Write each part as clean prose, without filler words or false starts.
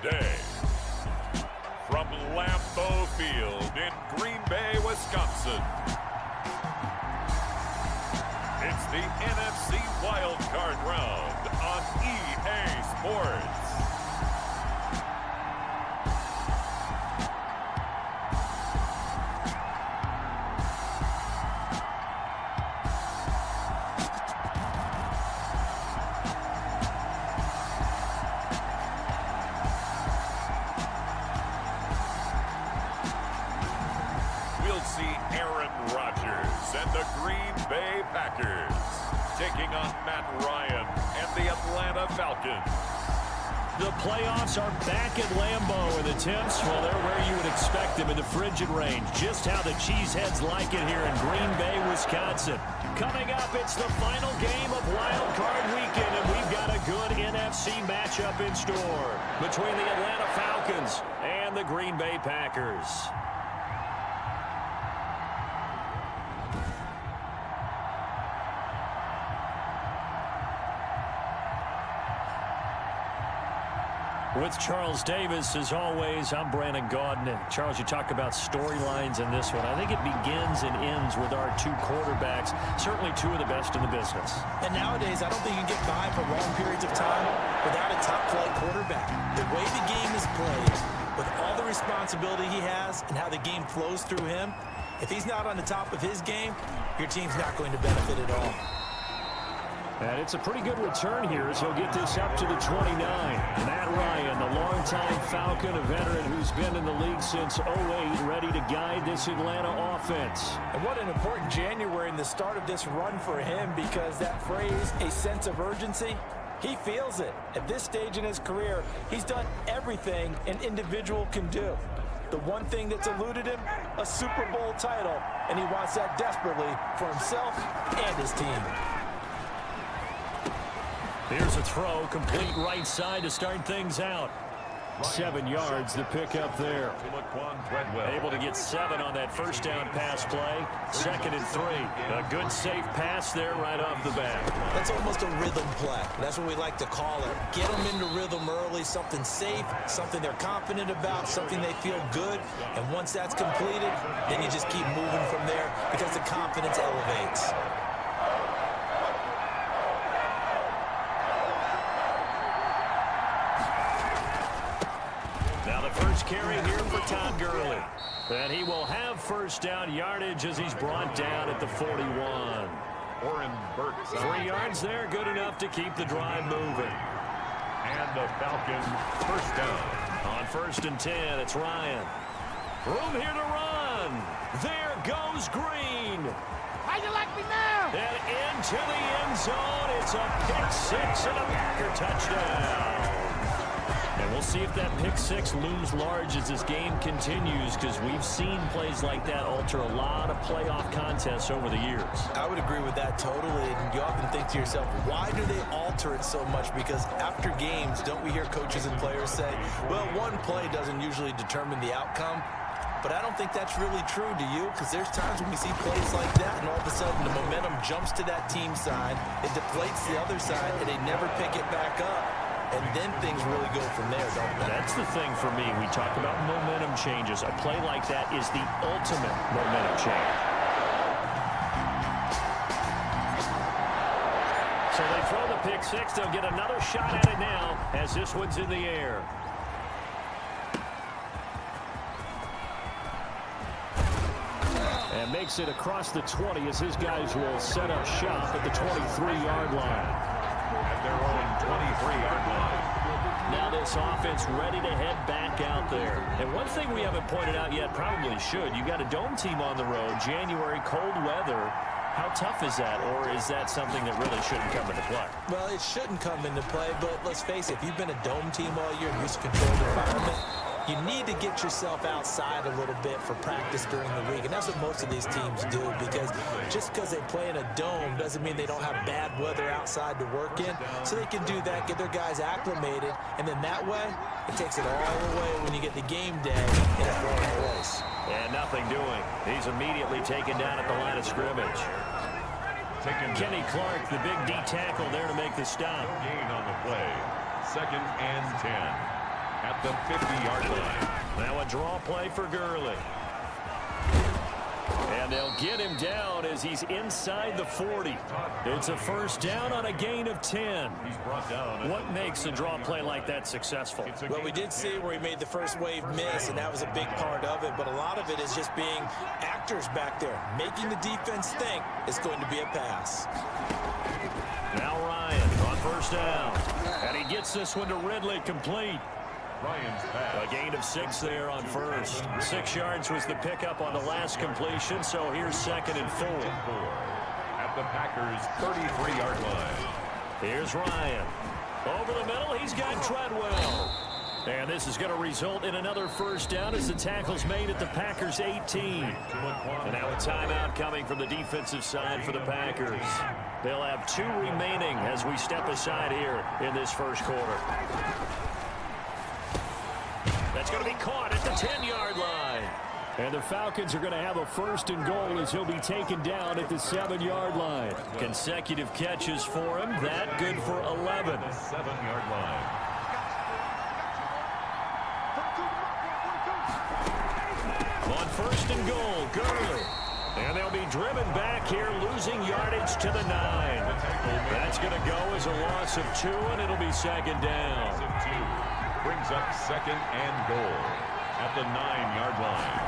Today, from Lambeau Field in Green Bay, Wisconsin, it's the NFC Wild Card Round on EA Sports. We'll see Aaron Rodgers and the Green Bay Packers taking on Matt Ryan and the Atlanta Falcons. The playoffs are back at Lambeau, and the temps, well, they're where you would expect them in the frigid range. Just how the Cheeseheads like it here in Green Bay, Wisconsin. Coming up, it's the final game of Wild Card Weekend, and we've got a good NFC matchup in store between the Atlanta Falcons and the Green Bay Packers. With Charles Davis, as always, I'm Brandon Gaudin. Charles, you talk about storylines in this one. I think it begins and ends with our two quarterbacks, certainly two of the best in the business. And nowadays, I don't think you can get by for long periods of time without a top-flight quarterback. The way the game is played, with all the responsibility he has and how the game flows through him, if he's not on the top of his game, your team's not going to benefit at all. And it's a pretty good return here as he'll get this up to the 29. Matt Ryan, the longtime Falcon, a veteran who's been in the league since 08, ready to guide this Atlanta offense. And what an important January in the start of this run for him, because that phrase, a sense of urgency, he feels it. At this stage in his career, he's done everything an individual can do. The one thing that's eluded him, a Super Bowl title, and he wants that desperately for himself and his team. Here's a throw, complete right side to start things out. 7 yards, the pickup there. Able to get 7 on that first down pass play. 2nd and 3. A good safe pass there right off the bat. That's almost a rhythm play. That's what we like to call it. Get them into rhythm early, something safe, something they're confident about, something they feel good. And once that's completed, then you just keep moving from there because the confidence elevates. First carry here for Todd Gurley. And he will have first down yardage as he's brought down at the 41. Oren Burks. 3 yards there, good enough to keep the drive moving. And the Falcons first down. On 1st and 10, it's Ryan. Room here to run. There goes Green. How you like me now? And into the end zone. It's a pick 6 and a Packer touchdown. And we'll see if that pick 6 looms large as this game continues, because we've seen plays like that alter a lot of playoff contests over the years. I would agree with that totally. And you often think to yourself, why do they alter it so much? Because after games, don't we hear coaches and players say, well, one play doesn't usually determine the outcome? But I don't think that's really true, do you? Because there's times when we see plays like that, and all of a sudden the momentum jumps to that team side, it deflates the other side, and they never pick it back up. And then things really go from there, don't they? That's the thing for me. We talk about momentum changes. A play like that is the ultimate momentum change. So they throw the pick 6. They'll get another shot at it now as this one's in the air. And makes it across the 20 as his guys will set up shop at the 23-yard line. At their own 23-yard line. Now this offense ready to head back out there. And one thing we haven't pointed out yet, probably should, you got a dome team on the road, January, cold weather. How tough is that, or is that something that really shouldn't come into play? Well, it shouldn't come into play, but let's face it, if you've been a dome team all year and used to controlled environment, you need to get yourself outside a little bit for practice during the week. And that's what most of these teams do, because just because they play in a dome doesn't mean they don't have bad weather outside to work in. So they can do that, get their guys acclimated, and then that way, it takes it all away when you get the game day in a foreign place. And nothing doing. He's immediately taken down at the line of scrimmage. Kenny Clark, the big D tackle there to make the stop. Gain on the play. 2nd and 10. At at the 50-yard line. Now a draw play for Gurley. And they'll get him down as he's inside the 40. It's a first down on a gain of 10. He's brought down. What makes a draw play like that successful? Well, we did see where he made the first wave miss, and that was a big part of it. But a lot of it is just being actors back there, making the defense think it's going to be a pass. Now Ryan on first down. And he gets this one to Ridley, complete. Ryan's pass. A gain of 6 there on first. 6 yards was the pickup on the last completion, so here's 2nd and 4. At the Packers' 33-yard line. Here's Ryan. Over the middle, he's got Treadwell. And this is going to result in another first down as the tackle's made at the Packers' 18. And now a timeout coming from the defensive side for the Packers. They'll have 2 remaining as we step aside here in this first quarter. That's going to be caught at the 10-yard line. And the Falcons are going to have a 1st and goal as he'll be taken down at the 7-yard line. Consecutive catches for him. That good for 11. The 7-yard line. On 1st and goal, Gurley. And they'll be driven back here, losing yardage to the 9. That's going to go as a loss of 2, and it'll be 2nd down. Brings up 2nd and goal at the 9-yard line.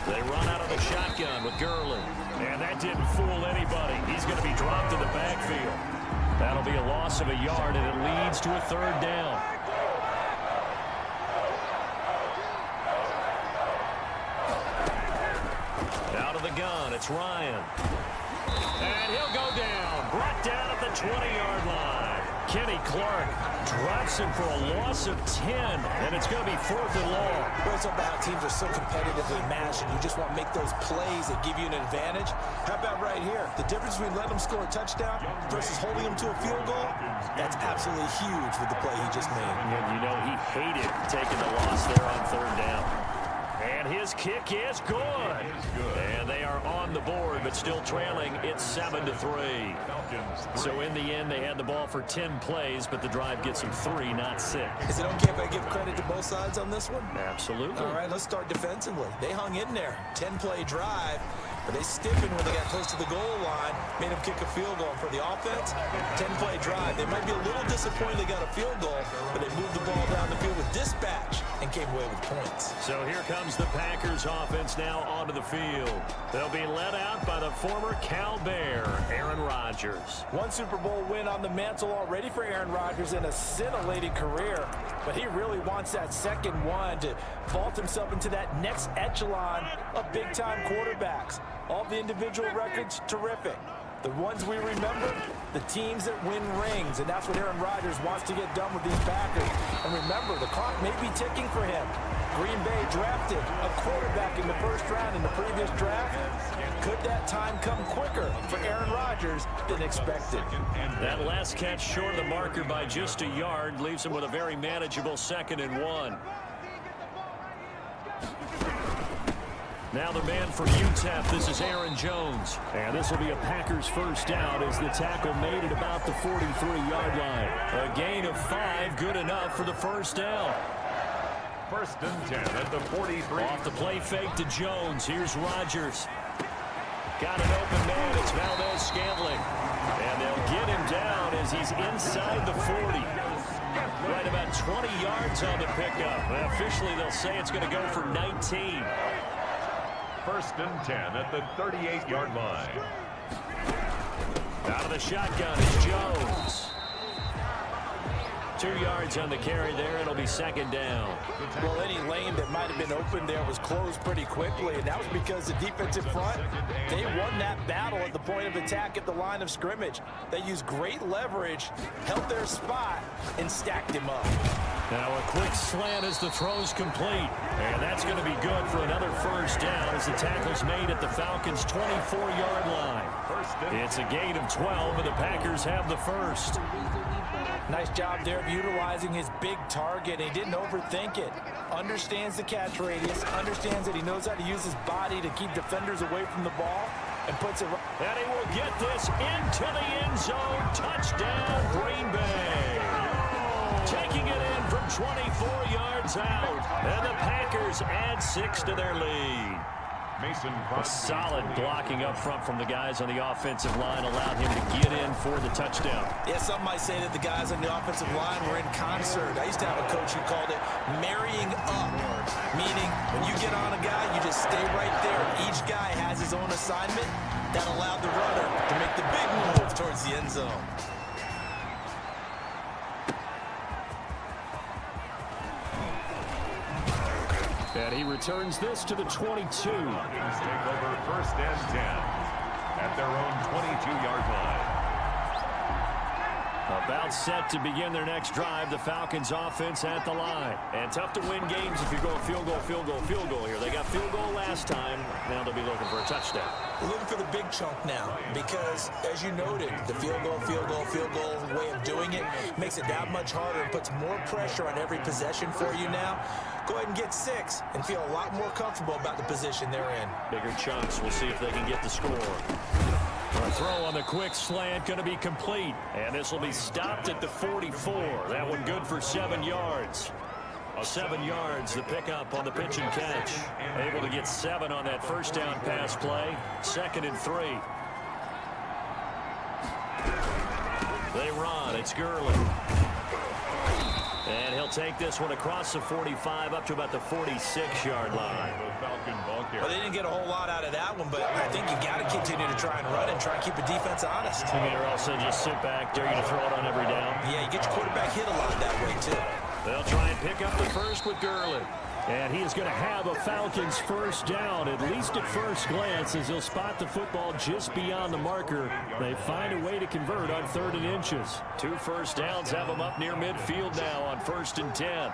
They run out of the shotgun with Gurley. And that didn't fool anybody. He's going to be dropped in the backfield. That'll be a loss of a yard, and it leads to a 3rd down. Out of the gun, it's Ryan. And he'll go down. Brought down at the 20-yard line. Kenny Clark drops him for a loss of 10, and it's going to be 4th and long. Well, it's about how teams are so competitively matched, and you just want to make those plays that give you an advantage. How about right here? The difference between letting them score a touchdown versus holding them to a field goal, that's absolutely huge with the play he just made. And you know he hated taking the loss there on 3rd down. And his kick is good. And they are on the board, but still trailing. It's 7-3. So in the end, they had the ball for 10 plays, but the drive gets them 3, not 6. Is it okay if I give credit to both sides on this one? Absolutely. All right, let's start defensively. They hung in there. 10-play drive. But they stiffened when they got close to the goal line, made them kick a field goal. For the offense, 10-play drive. They might be a little disappointed they got a field goal, but they moved the ball down the field with dispatch and came away with points. So here comes the Packers offense now onto the field. They'll be led out by the former Cal Bear, Aaron Rodgers. One Super Bowl win on the mantle already for Aaron Rodgers in a scintillating career, but he really wants that 2nd one to vault himself into that next echelon of big-time quarterbacks. All the individual records, terrific. The ones we remember, the teams that win rings, and that's what Aaron Rodgers wants to get done with these Packers. And remember, the clock may be ticking for him. Green Bay drafted a quarterback in the 1st round in the previous draft. Could that time come quicker for Aaron Rodgers than expected? That last catch short of the marker by just a yard leaves him with a very manageable 2nd and 1. Now the man from UTEP, this is Aaron Jones. And this will be a Packers 1st down as the tackle made at about the 43-yard line. A gain of 5, good enough for the 1st down. 1st and 10 at the 43. Off the play fake to Jones. Here's Rodgers. Got an open man. It's Valdez-Scantling. And they'll get him down as he's inside the 40. Right about 20 yards on the pickup. Well, officially, they'll say it's going to go for 19. 1st and 10 at the 38-yard line. Out of the shotgun is Jones. 2 yards on the carry there. It'll be 2nd down. Well, any lane that might have been open there was closed pretty quickly, and that was because the defensive front, they won that battle at the point of attack at the line of scrimmage. They used great leverage, held their spot, and stacked him up. Now a quick slant as the throw's complete. And that's going to be good for another 1st down as the tackle's made at the Falcons' 24-yard line. It's a gain of 12, and the Packers have the 1st. Nice job there of utilizing his big target. He didn't overthink it. Understands the catch radius, understands that he knows how to use his body to keep defenders away from the ball, and puts it right. And he will get this into the end zone. Touchdown, Green Bay. Taking it in from 24 one's out, and the Packers add 6 to their lead. Solid blocking up front from the guys on the offensive line allowed him to get in for the touchdown. Yeah, some might say that the guys on the offensive line were in concert. I used to have a coach who called it marrying up, meaning when you get on a guy, you just stay right there. Each guy has his own assignment. That allowed the runner to make the big move towards the end zone. And he returns this to the 22. Take over 1st and 10 at their own 22-yard line. About set to begin their next drive. The Falcons offense at the line. And tough to win games if you're going field goal, field goal, field goal here. They got field goal last time. Now they'll be looking for a touchdown. Looking for the big chunk now because, as you noted, the field goal way of doing it makes it that much harder and puts more pressure on every possession for you now. Go ahead and get 6 and feel a lot more comfortable about the position they're in. Bigger chunks. We'll see if they can get the score. A throw on the quick slant going to be complete. And this will be stopped at the 44. That one good for 7 yards. 7 yards, the pickup on the pitch and catch. Able to get 7 on that first down pass play. 2nd and 3. They run. It's Gurley. And he'll take this one across the 45 up to about the 46-yard line. Well, they didn't get a whole lot out of that one, but I think you got to continue to try and run and try and keep the defense honest. I mean, or also just sit back, dare you to throw it on every down. Yeah, you get your quarterback hit a lot that way, too. They'll try and pick up the first with Gurley. And he is going to have a Falcons first down, at least at first glance, as he'll spot the football just beyond the marker. They find a way to convert on 3rd and inches. 2 first downs have them up near midfield now on 1st and 10.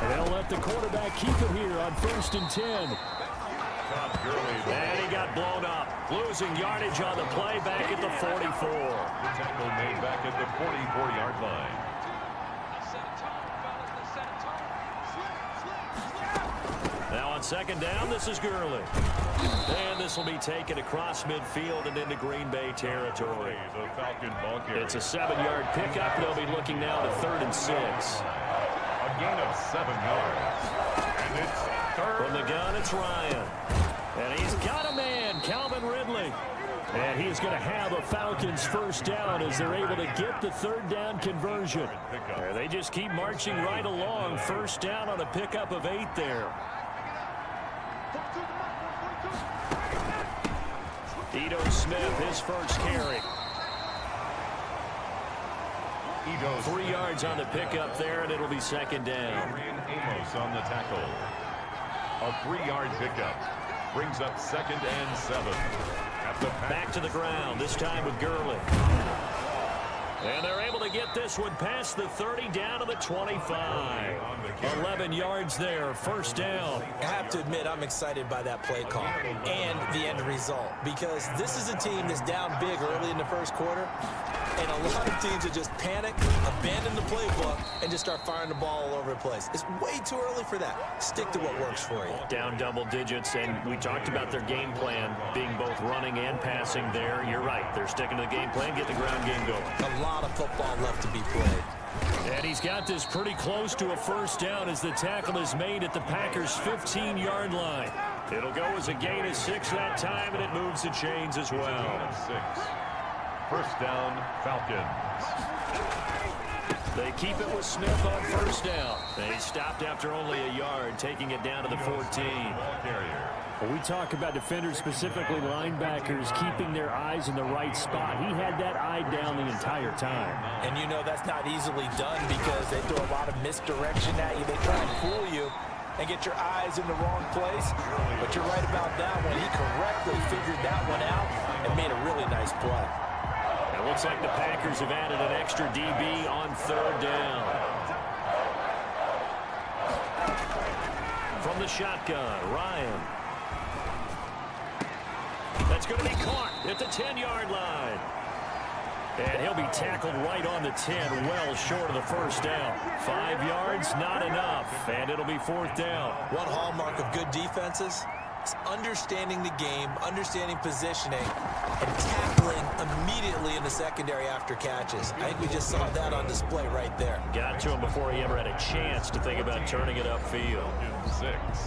And they'll let the quarterback keep it here on 1st and 10. And he got blown up. Losing yardage on the play back at the 44. The tackle made back at the 44-yard line. Now on 2nd down, this is Gurley. And this will be taken across midfield and into Green Bay territory. The Falcon ball carrier. It's a 7-yard pickup. They'll be looking now to 3rd and 6. A gain of 7 yards. And it's 3rd. From the gun, it's Ryan. And he's got a man, Calvin Ridley. And he's going to have a Falcons first down as they're able to get the 3rd down conversion. They just keep marching right along. First down on a pickup of 8 there. Ito Smith, his first carry. 3 yards on the pickup there, and it'll be 2nd down. Amos on the tackle. A 3-yard pickup brings up 2nd and 7. Back to the ground, this time with Gurley. And they're able to get this one past the 30 down to the 25. 11 yards there, first down. I have to admit, I'm excited by that play call and the end result because this is a team that's down big early in the first quarter, and a lot of teams that just panic, abandon the playbook, and just start firing the ball all over the place. It's way too early for that. Stick to what works for you. Down double digits, and we talked about their game plan being both running and passing there. You're right. They're sticking to the game plan, get the ground game going. A lot of football left to be played. And he's got this pretty close to a first down as the tackle is made at the Packers' 15-yard line. It'll go as a gain of 6 that time, and it moves the chains as well. 6. First down, Falcons. They keep it with Smith on first down. They stopped after only a yard, taking it down to the 14. We talk about defenders, specifically linebackers, keeping their eyes in the right spot. He had that eye down the entire time. And you know that's not easily done because they throw a lot of misdirection at you. They try and fool you and get your eyes in the wrong place. But you're right about that one. He correctly figured that one out and made a really nice play. It looks like the Packers have added an extra DB on 3rd down. From the shotgun, Ryan. That's going to be caught at the 10-yard line. And he'll be tackled right on the 10, well short of the first down. 5 yards, not enough, and it'll be 4th down. One hallmark of good defenses is understanding the game, understanding positioning, and tackling immediately in the secondary after catches. I think we just saw that on display right there. Got to him before he ever had a chance to think about turning it upfield.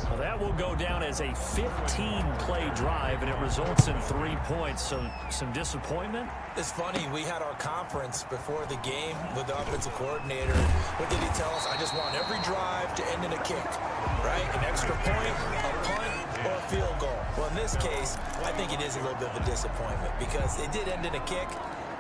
Well, that will go down as a 15-play drive, and it results in 3 points. So some disappointment? It's funny, we had our conference before the game with the offensive coordinator. What did he tell us? I just want every drive to end in a kick, right? An extra point, a punt, or a field goal. Well, in this case, I think it is a little bit of a disappointment because it did end in a kick,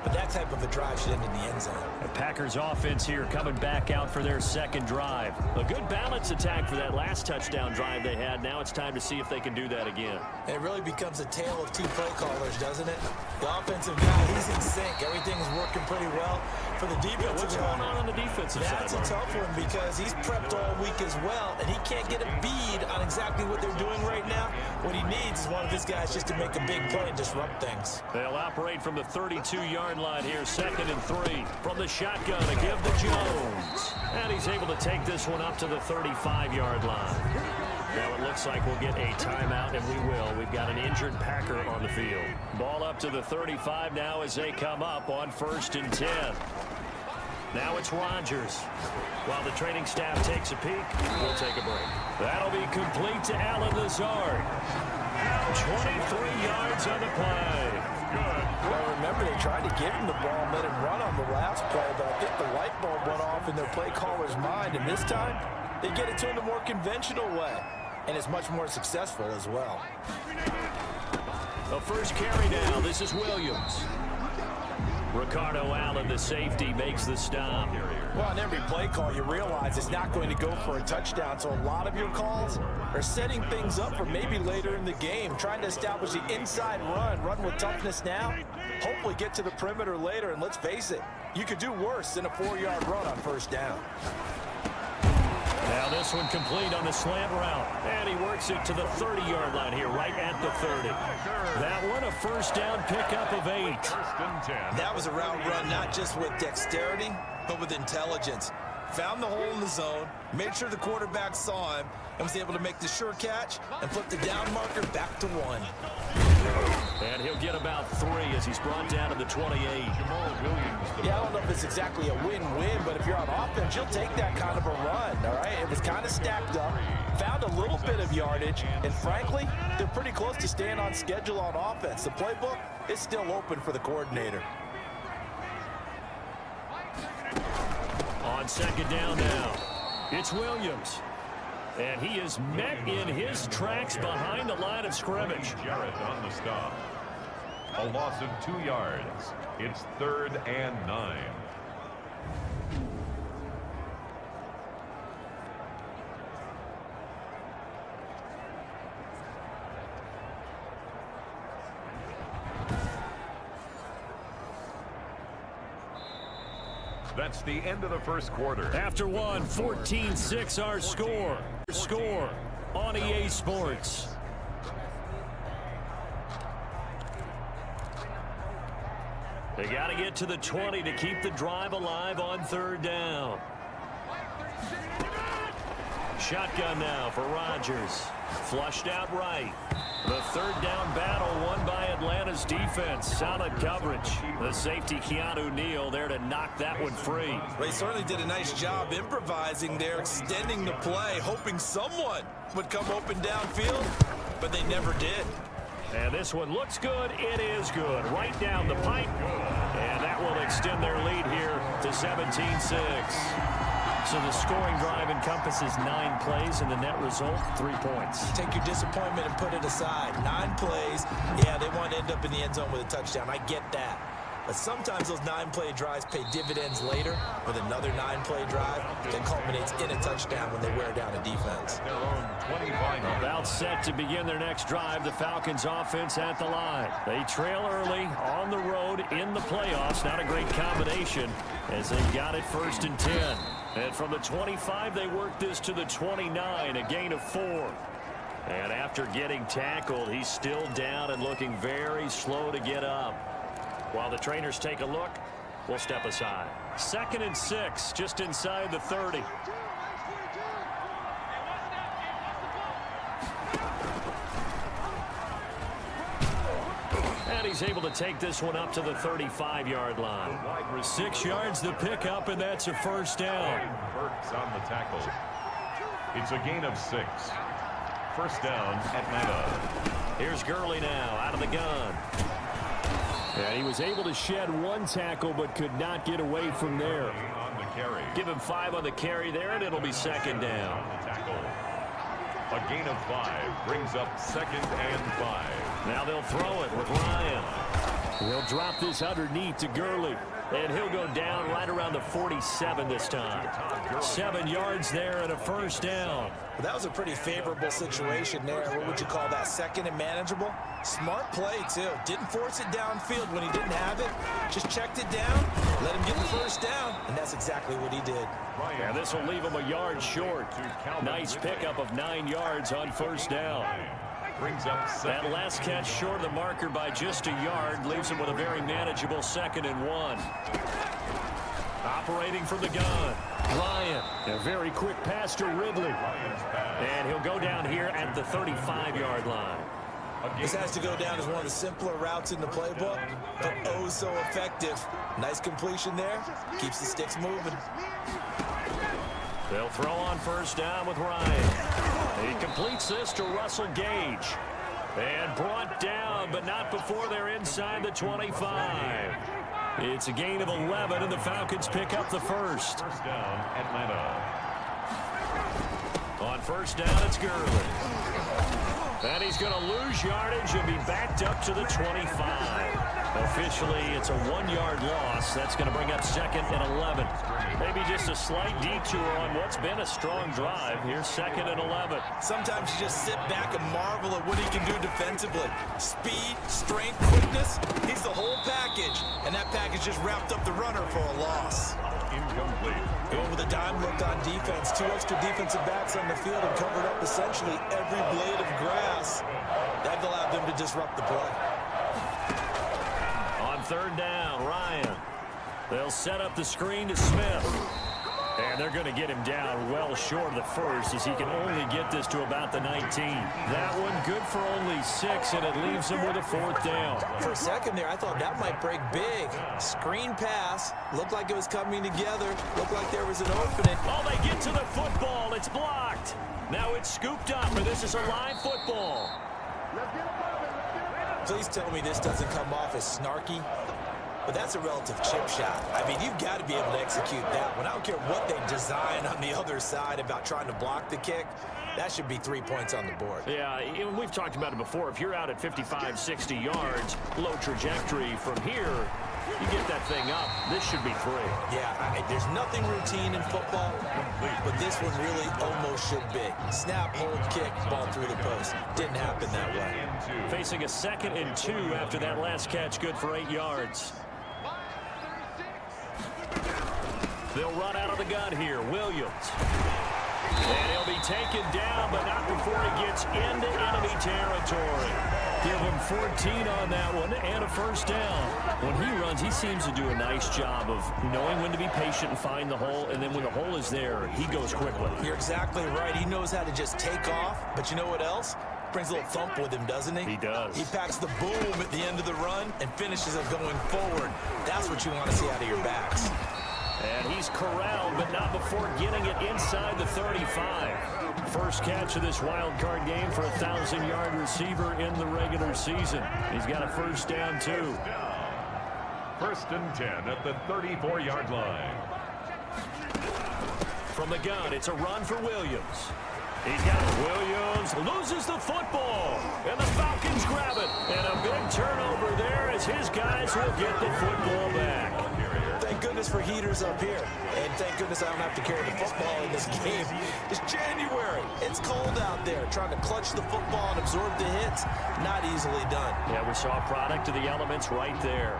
but that type of a drive should end in the end zone. The Packers offense here coming back out for their second drive. A good balance attack for that last touchdown drive they had. Now it's time to see if they can do that again. And it really becomes a tale of two play callers, doesn't it? The offensive guy, he's in sync. Everything's working pretty well. For the defensive what's going on the defensive side? That's a tough one because he's prepped all week as well, and he can't get a bead on exactly what they're doing right now. What he needs is one of his guys just to make a big play and disrupt things. They'll operate from the 32-yard line here, 2nd and 3. From the shotgun to give to Jones. And he's able to take this one up to the 35-yard line. Now it looks like we'll get a timeout, and we will. We've got an injured Packer on the field. Ball up to the 35 now as they come up on 1st and 10. Now it's Rodgers. While the training staff takes a peek, we'll take a break. That'll be complete to Allen Lazard. 23 yards on the play. Well, remember, they tried to give him the ball and let him run on the last play, but I think the light bulb went off in their play caller's mind, and this time, they get it to him the more conventional way, and it's much more successful as well. The first carry now. This is Williams. Ricardo Allen, the safety, makes the stop. Well, on every play call, you realize it's not going to go for a touchdown, so a lot of your calls are setting things up for maybe later in the game, trying to establish the inside run with toughness now, hopefully get to the perimeter later, and let's face it, you could do worse than a 4-yard run on 1st down. Now this one complete on the slant route. And he works it to the 30-yard line here, right at the 30. That one a 1st down pickup of 8. That was a route run not just with dexterity, but with intelligence. Found the hole in the zone, made sure the quarterback saw him, and was able to make the sure catch and flip the down marker back to 1. And he'll get about 3 as he's brought down to the 28. Yeah, I don't know if it's exactly a win-win, but if you're on offense, you'll take that kind of a run, all right? It was kind of stacked up, found a little bit of yardage, and frankly, they're pretty close to staying on schedule on offense. The playbook is still open for the coordinator. On 2nd down now, it's Williams. And he is met in his tracks behind the line of scrimmage. Jarrett on the stop. A loss of 2 yards. It's 3rd and 9. That's the end of the 1st quarter. After one, 14-6 our score. Score on EA Sports. They got to get to the 20 to keep the drive alive on 3rd down. Shotgun now for Rodgers. Flushed out right. The 3rd down battle won by Atlanta's defense. Solid coverage. The safety Keanu Neal there to knock that one free. They certainly did a nice job improvising there, extending the play, hoping someone would come open downfield, but they never did. And this one looks good. It is good. Right down the pipe. And that will extend their lead here to 17-6. So the scoring drive encompasses 9 plays, and the net result, 3 points. Take your disappointment and put it aside. 9 plays. Yeah, they want to end up in the end zone with a touchdown. I get that. But sometimes those 9-play drives pay dividends later with another 9-play drive that culminates in a touchdown when they wear down a defense. About set to begin their next drive, the Falcons offense at the line. They trail early on the road in the playoffs. Not a great combination as they got it 1st and 10. And from the 25, they work this to the 29, a gain of 4. And after getting tackled, he's still down and looking very slow to get up. While the trainers take a look, we'll step aside. 2nd and 6, just inside the 30. And he's able to take this one up to the 35-yard line. 6 yards the pickup, and that's a first down. Burks on the tackle. It's a gain of 6. First down, Atlanta. Here's Gurley now out of the gun. And he was able to shed 1 tackle but could not get away from there. On the carry. Give him 5 on the carry there, and it'll be second down. On the tackle. A gain of 5 brings up 2nd and 5. Now they'll throw it with Ryan. They'll drop this underneath to Gurley. And he'll go down right around the 47 this time. 7 yards there and a first down. Well, that was a pretty favorable situation there. What would you call that? Second and manageable? Smart play, too. Didn't force it downfield when he didn't have it. Just checked it down, let him get the first down, and that's exactly what he did. Yeah, this will leave him a yard short. Nice pickup of 9 yards on first down. Brings up that last catch short of the marker by just a yard leaves him with a very manageable 2nd and 1. Operating from the gun, Ryan. A very quick pass to Ridley. And he'll go down here at the 35-yard line. This has to go down as one of the simpler routes in the playbook, but oh so effective. Nice completion there. Keeps the sticks moving. They'll throw on first down with Ryan. He completes this to Russell Gage. And brought down, but not before they're inside the 25. It's a gain of 11, and the Falcons pick up the first. First down, Atlanta. On first down, it's Gurley. And he's going to lose yardage and be backed up to the 25. Officially, it's a 1-yard loss. That's going to bring up 2nd and 11. Maybe just a slight detour on what's been a strong drive. Here's 2nd and 11. Sometimes you just sit back and marvel at what he can do defensively. Speed, strength, quickness. He's the whole package. And that package just wrapped up the runner for a loss. Incomplete. Going with a dime look on defense. 2 extra defensive backs on the field and covered up essentially every blade of grass. That allowed them to disrupt the play. On third down, Ryan. They'll set up the screen to Smith. And they're going to get him down well short of the first as he can only get this to about the 19. That one good for only 6, and it leaves him with a 4th down. For a second there, I thought that might break big. Screen pass. Looked like it was coming together. Looked like there was an opening. Oh, they get to the football. It's blocked. Now it's scooped up, and this is a live football. Please tell me this doesn't come off as snarky. But that's a relative chip shot. I mean, you've got to be able to execute that one. I don't care what they design on the other side about trying to block the kick. That should be 3 points on the board. Yeah, we've talked about it before. If you're out at 55, 60 yards, low trajectory from here, you get that thing up. This should be 3. Yeah, there's nothing routine in football, but this one really almost should be. Snap, hold, kick, ball through the post. Didn't happen that way. Facing a 2nd and 2 after that last catch, good for 8 yards. They'll run out of the gun here. Williams. And he'll be taken down, but not before he gets into enemy territory. Give him 14 on that one and a first down. When he runs, he seems to do a nice job of knowing when to be patient and find the hole, and then when the hole is there, he goes quickly. You're exactly right. He knows how to just take off, but you know what else? Brings a little thump with him, doesn't he? He does. He packs the boom at the end of the run and finishes it going forward. That's what you want to see out of your backs. And he's corralled, but not before getting it inside the 35. First catch of this wild card game for a 1,000-yard receiver in the regular season. He's got a first down, too. First and 10 at the 34-yard line. From the gun, it's a run for Williams. He's got it. Williams loses the football, and the Falcons grab it. And a big turnover there as his guys will get the football back. Thank goodness for heaters up here. And thank goodness I don't have to carry the football in this game. It's January. It's cold out there. Trying to clutch the football and absorb the hits, not easily done. Yeah, we saw a product of the elements right there.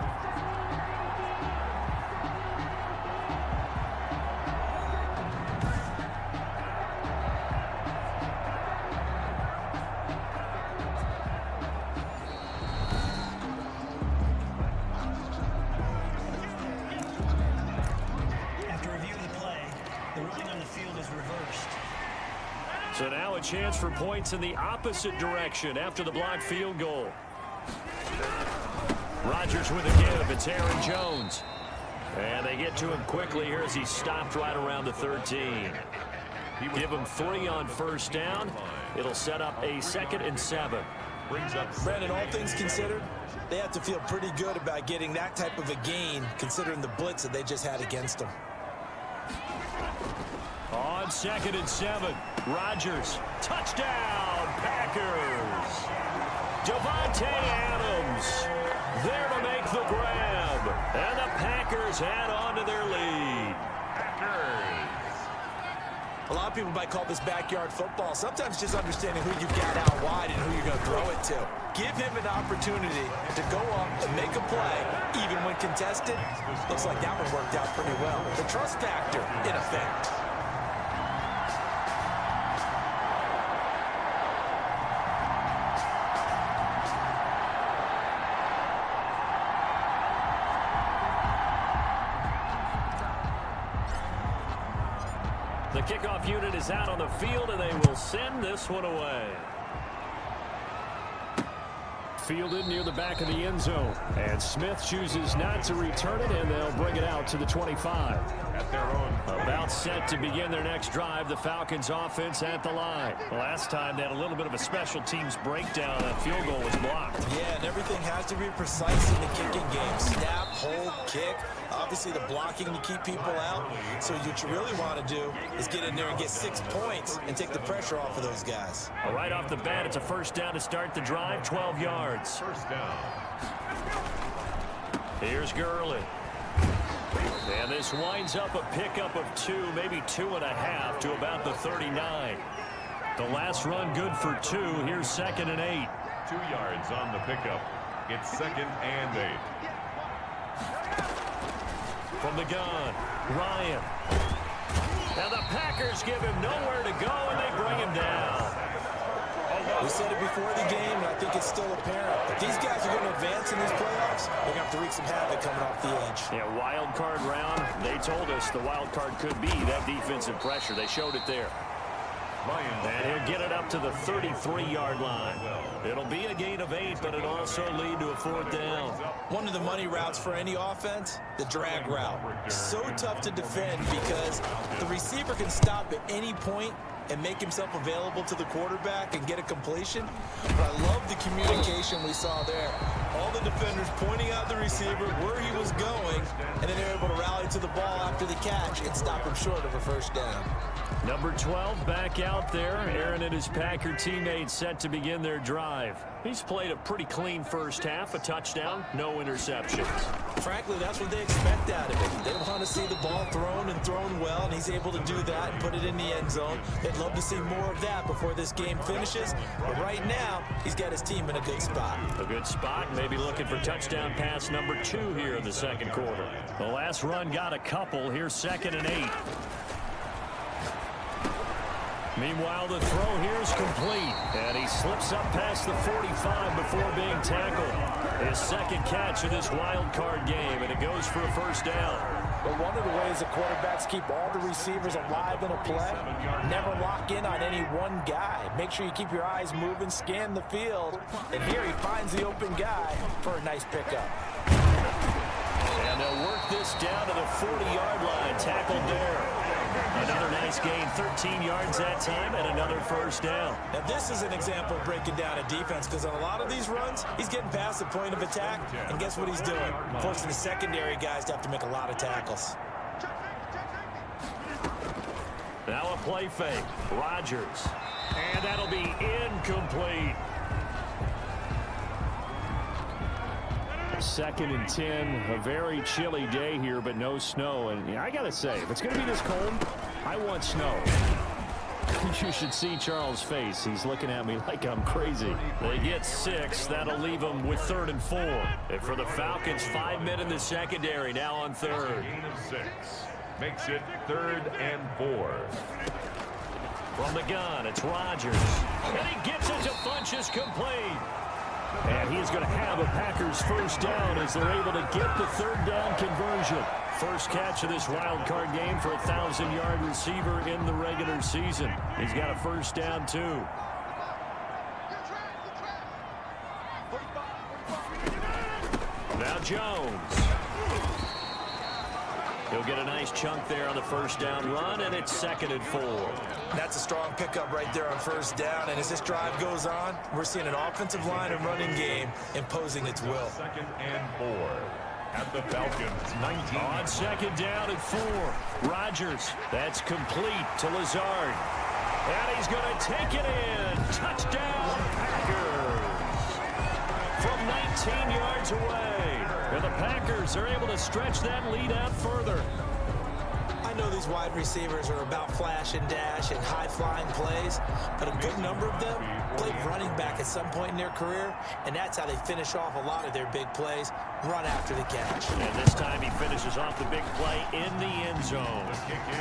So now a chance for points in the opposite direction after the blocked field goal. Rodgers with a give. It's Aaron Jones. And they get to him quickly here as he stopped right around the 13. Give him 3 on first down. It'll set up a 2nd and 7. Brandon, all things considered, they have to feel pretty good about getting that type of a gain, considering the blitz that they just had against them. On 2nd and 7, Rodgers. Touchdown, Packers. Devontae Adams there to make the grab. And the Packers add on to their lead. A lot of people might call this backyard football. Sometimes just understanding who you've got out wide and who you're going to throw it to. Give him an opportunity to go up and make a play, even when contested. Looks like that one worked out pretty well. The trust factor, in effect. The kickoff unit is out on the field, and they will send this one away. Fielded near the back of the end zone. And Smith chooses not to return it, and they'll bring it out to the 25. At their own. About set to begin their next drive, the Falcons offense at the line. Last time they had a little bit of a special teams breakdown. That field goal was blocked. Yeah, and everything has to be precise in the kicking game. Snap, hold, kick. Obviously the blocking to keep people out. So what you really want to do is get in there and get 6 points and take the pressure off of those guys. Well, right off the bat, it's a first down to start the drive, 12 yards. First down. Here's Gurley. And this winds up a pickup of 2, maybe 2.5 to about the 39. The last run good for 2. Here's 2nd and 8. 2 yards on the pickup. It's 2nd and 8. From the gun, Ryan. Now the Packers give him nowhere to go, and they bring him down. We said it before the game, and I think it's still apparent. If these guys are going to advance in these playoffs, they're going to have to wreak some havoc coming off the edge. Yeah, wild card round. They told us the wild card could be that defensive pressure. They showed it there. And he'll get it up to the 33-yard line. It'll be a gain of 8, but it'll also lead to a 4th down. One of the money routes for any offense, the drag route. So tough to defend because the receiver can stop at any point and make himself available to the quarterback and get a completion. But I love the communication we saw there. All the defenders pointing out the receiver, where he was going, and then they're able to rally to the ball after the catch and stop him short of a first down. Number 12 back out there. Aaron and his Packer teammates set to begin their drive. He's played a pretty clean first half, a touchdown, no interceptions. Frankly, that's what they expect out of him. They want to see the ball thrown and thrown well, and he's able to do that and put it in the end zone. They'd love to see more of that before this game finishes. But right now, he's got his team in a good spot. A good spot, maybe looking for touchdown pass number 2 here in the second quarter. The last run got a couple. Here's 2nd and 8. Meanwhile, the throw here is complete, and he slips up past the 45 before being tackled. His second catch of this wild card game, and it goes for a first down. But one of the ways the quarterbacks keep all the receivers alive in a play, never lock in on any one guy. Make sure you keep your eyes moving, scan the field, and here he finds the open guy for a nice pickup. And they'll work this down to the 40-yard line, tackled there. Another nice gain, 13 yards that time, and another first down. Now, this is an example of breaking down a defense because on a lot of these runs, he's getting past the point of attack, and guess what he's doing? Forcing the secondary guys to have to make a lot of tackles. Now a play fake. Rodgers. And that'll be incomplete. 2nd and 10, a very chilly day here, but no snow. And I got to say, if it's going to be this cold, I want snow. You should see Charles' face. He's looking at me like I'm crazy. They get 6. That'll leave them with 3rd and 4. And for the Falcons, 5 men in the secondary, now on 3rd. Gain of 6. Makes it 3rd and 4. From the gun, it's Rodgers. And he gets it to Funchess complete. And he's going to have a Packers first down as they're able to get the 3rd down conversion. First catch of this wild card game for a 1,000-yard receiver in the regular season. He's got a first down, too. Jones. He'll get a nice chunk there on the first down run, and it's 2nd and 4. That's a strong pickup right there on first down, and as this drive goes on, we're seeing an offensive line and running game imposing its will. 2nd and 4 at the Falcons 19. On 2nd down and 4. Rodgers, that's complete to Lazard. And he's going to take it in. Touchdown, Packers. From 19 yards away. And the Packers are able to stretch that lead out further. I know these wide receivers are about flash and dash and high-flying plays, but a good number of them played running back at some point in their career, and that's how they finish off a lot of their big plays, run after the catch. And this time he finishes off the big play in the end zone.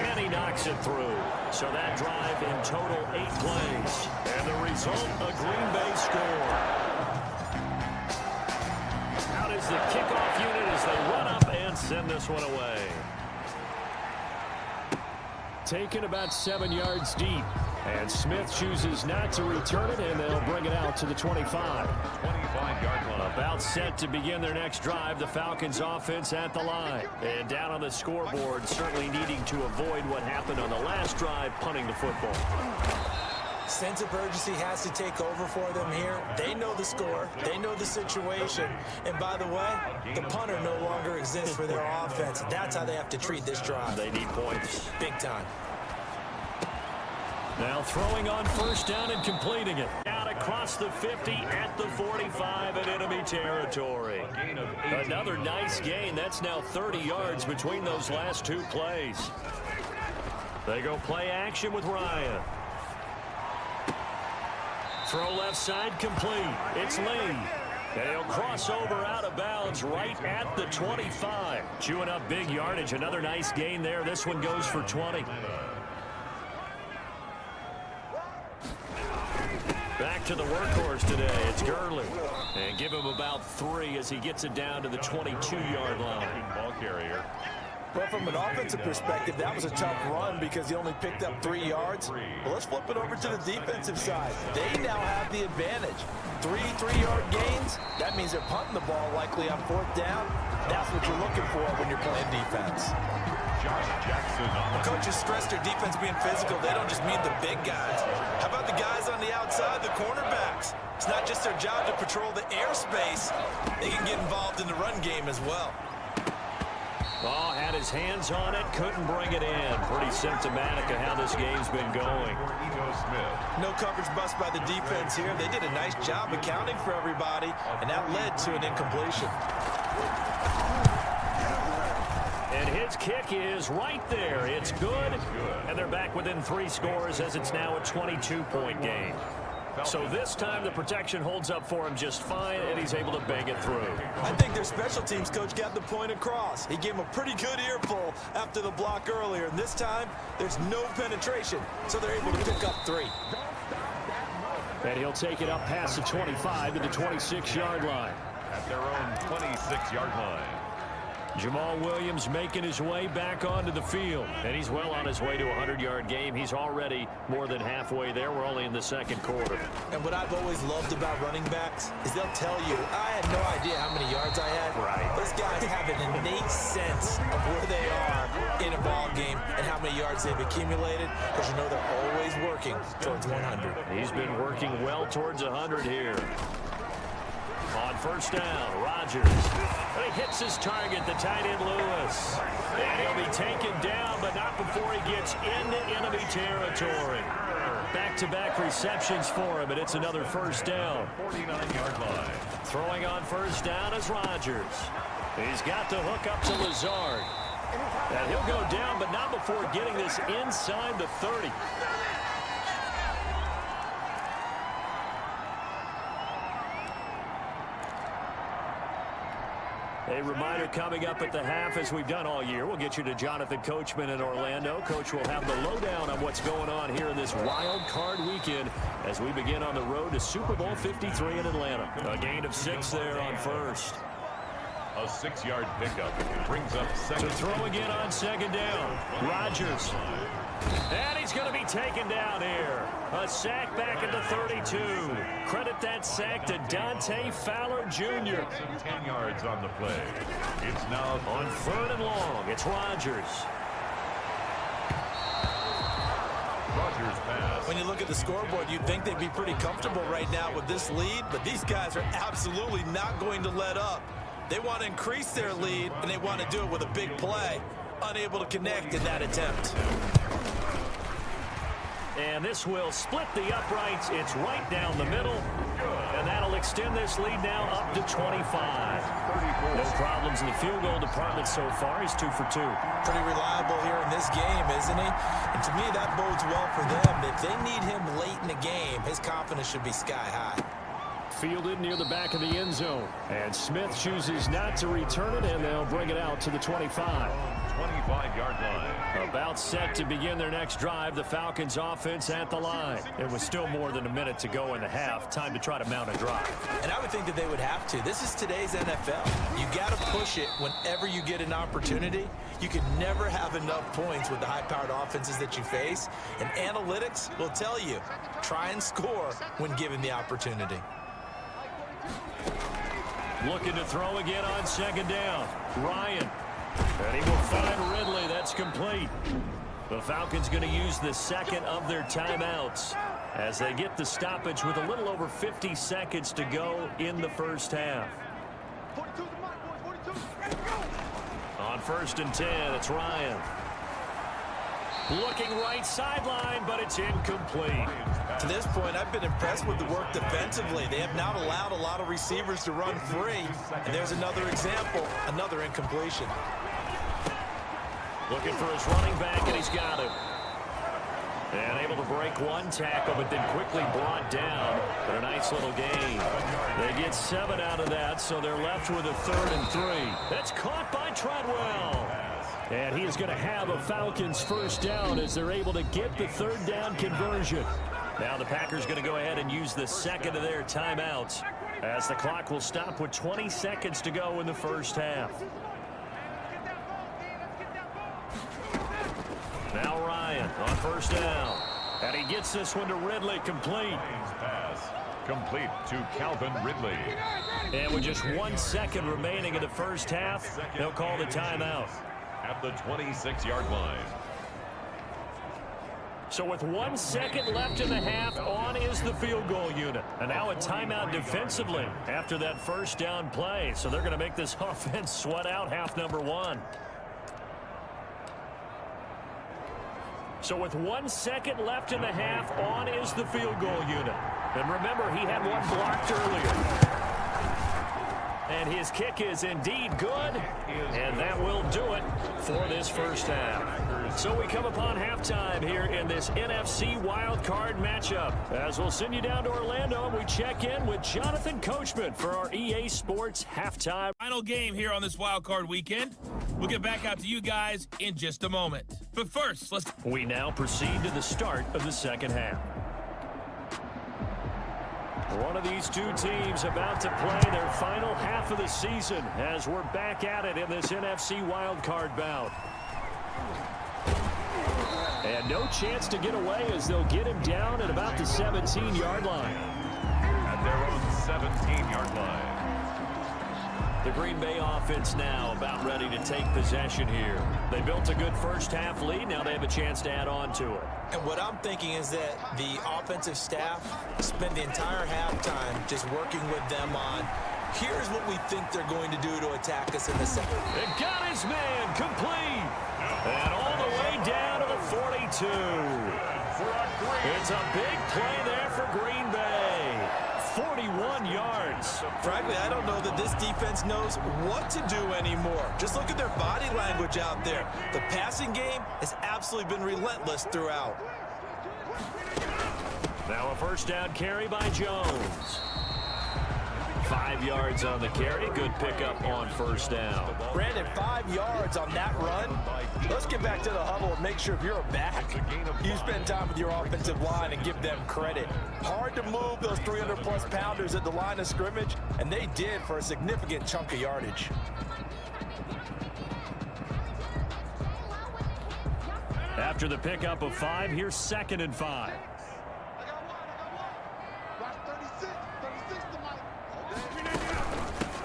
And he knocks it through. So that drive in total 8 plays. And the result, a Green Bay score. Out is the kickoff unit as they run up and send this one away. Taken about 7 yards deep. And Smith chooses not to return it, and they'll bring it out to the 25. 25-yard line. About set to begin their next drive, the Falcons offense at the line. And down on the scoreboard, certainly needing to avoid what happened on the last drive, punting the football. Sense of urgency has to take over for them here. They know the score. They know the situation. And by the way, the punter no longer exists for their offense. That's how they have to treat this drive. They need points. Big time. Now throwing on first down and completing it. Out across the 50 at the 45 in enemy territory. Another nice gain. That's now 30 yards between those last 2 plays. They go play action with Ryan. Throw left side complete. It's Lee. And he'll cross over out of bounds right at the 25. Chewing up big yardage. Another nice gain there. This one goes for 20. Back to the workhorse today. It's Gurley. And give him about 3 as he gets it down to the 22-yard line. Ball carrier. Well, from an offensive perspective, that was a tough run because he only picked up 3 yards. Well, let's flip it over to the defensive side. They now have the advantage. 3 3-yard gains. That means they're punting the ball likely on 4th down. That's what you're looking for when you're playing defense. Josh Jackson on the Coaches stress their defense being physical. They don't just mean the big guys. How about the guys on the outside, the cornerbacks? It's not just their job to patrol the airspace. They can get involved in the run game as well. Oh, had his hands on it, couldn't bring it in. Pretty symptomatic of how this game's been going. No coverage bust by the defense here. They did a nice job accounting for everybody, and that led to an incompletion. And his kick is right there. It's good. And they're back within 3 scores as it's now a 22-point game. So this time the protection holds up for him just fine, and he's able to bang it through. I think their special teams coach got the point across. He gave him a pretty good earful after the block earlier, and this time there's no penetration, so they're able to pick up 3. And he'll take it up past the 25 to the 26-yard line. at their own 26-yard line. Jamal Williams making his way back onto the field. And he's well on his way to a 100-yard game. He's already more than halfway there. We're only in the second quarter. And what I've always loved about running backs is they'll tell you, I had no idea how many yards I had. Right. Those guys have an innate sense of where they are in a ball game and how many yards they've accumulated, because you know they're always working towards 100. He's been working well towards 100 here. On first down, Rodgers. And he hits his target, the tight end Lewis. And he'll be taken down, but not before he gets into enemy territory. Back-to-back receptions for him, and it's another first down. 49-yard line. Throwing on first down is Rodgers. He's got the hook up to Lazard. And he'll go down, but not before getting this inside the 30. A reminder coming up at the half, as we've done all year. We'll get you to Jonathan Coachman in Orlando. Coach will have the lowdown on what's going on here in this wild card weekend as we begin on the road to Super Bowl 53 in Atlanta. A gain of 6 there on first. A 6-yard pickup brings up second. To throw again on second down. Rodgers. And he's going to be taken down here. A sack back at the 32. Credit that sack to Dante Fowler Jr. 10 yards on the play. It's now On 3rd and long, it's Rodgers. Rodgers pass. When you look at the scoreboard, you'd think they'd be pretty comfortable right now with this lead, but these guys are absolutely not going to let up. They want to increase their lead, and they want to do it with a big play. Unable to connect in that attempt. And this will split the uprights. It's right down the middle. And that'll extend this lead now up to 25. No problems in the field goal department so far. He's 2 for 2. Pretty reliable here in this game, isn't he? And to me, that bodes well for them. If they need him late in the game, his confidence should be sky high. Fielded near the back of the end zone. And Smith chooses not to return it, and they'll bring it out to the 25. 25-yard line. About set to begin their next drive, the Falcons offense at the line. It was still more than a minute to go in the half. Time to try to mount a drive. And I would think that they would have to. This is today's NFL. You got to push it whenever you get an opportunity. You can never have enough points with the high-powered offenses that you face. And analytics will tell you, try and score when given the opportunity. Looking to throw again on 2nd down. Ryan. And he will find Ridley. That's complete. The Falcons going to use the second of their timeouts as they get the stoppage with a little over 50 seconds to go in the first half. On 1st and 10, it's Ryan. Looking right sideline, but it's incomplete. To this point, I've been impressed with the work defensively. They have not allowed a lot of receivers to run free. And there's another example, another incompletion. Looking for his running back, and he's got him. And able to break one tackle, but then quickly brought down. But a nice little gain. They get 7 out of that, so they're left with a 3rd and 3. That's caught by Treadwell. And he is going to have a Falcons first down as they're able to get the 3rd down conversion. Now the Packers going to go ahead and use the second of their timeouts as the clock will stop with 20 seconds to go in the first half. Now Ryan on 1st down. And he gets this one to Ridley, complete. Pass complete to Calvin Ridley. And with just 1 second remaining in the first half, they'll call the timeout. At the 26-yard line. So with 1 second left in the half, on is the field goal unit. And now a timeout defensively after that first down play. So they're going to make this offense sweat out half number 1. So with 1 second left in the half, on is the field goal unit. And remember, he had one blocked earlier. And his kick is indeed good, and that will do it for this first half. So we come upon halftime here in this NFC wildcard matchup. As we'll send you down to Orlando, and we check in with Jonathan Coachman for our EA Sports halftime. Final game here on this wildcard weekend. We'll get back out to you guys in just a moment. But first, We now proceed to the start of the second half. One of these two teams about to play their final half of the season as we're back at it in this NFC wildcard bout. And no chance to get away as they'll get him down at about the 17-yard line. At their own 17-yard line. The Green Bay offense now about ready to take possession here. They built a good first half lead. Now they have a chance to add on to it. And what I'm thinking is that the offensive staff spend the entire halftime just working with them on, here's what we think they're going to do to attack us in the second. It got his man complete. And all the way down to the 42. It's a big play there for Green Bay. 41 yards. Frankly, I don't know that this defense knows what to do anymore. Just look at their body language out there. The passing game has absolutely been relentless throughout. Now a first down carry by Jones. 5 yards on the carry. Good pickup on first down. Brandon, 5 yards on that run. Let's get back to the huddle and make sure if you're a back, you spend time with your offensive line and give them credit. Hard to move those 300-plus pounders at the line of scrimmage, and they did for a significant chunk of yardage. After the pickup of 5, here's 2nd and 5.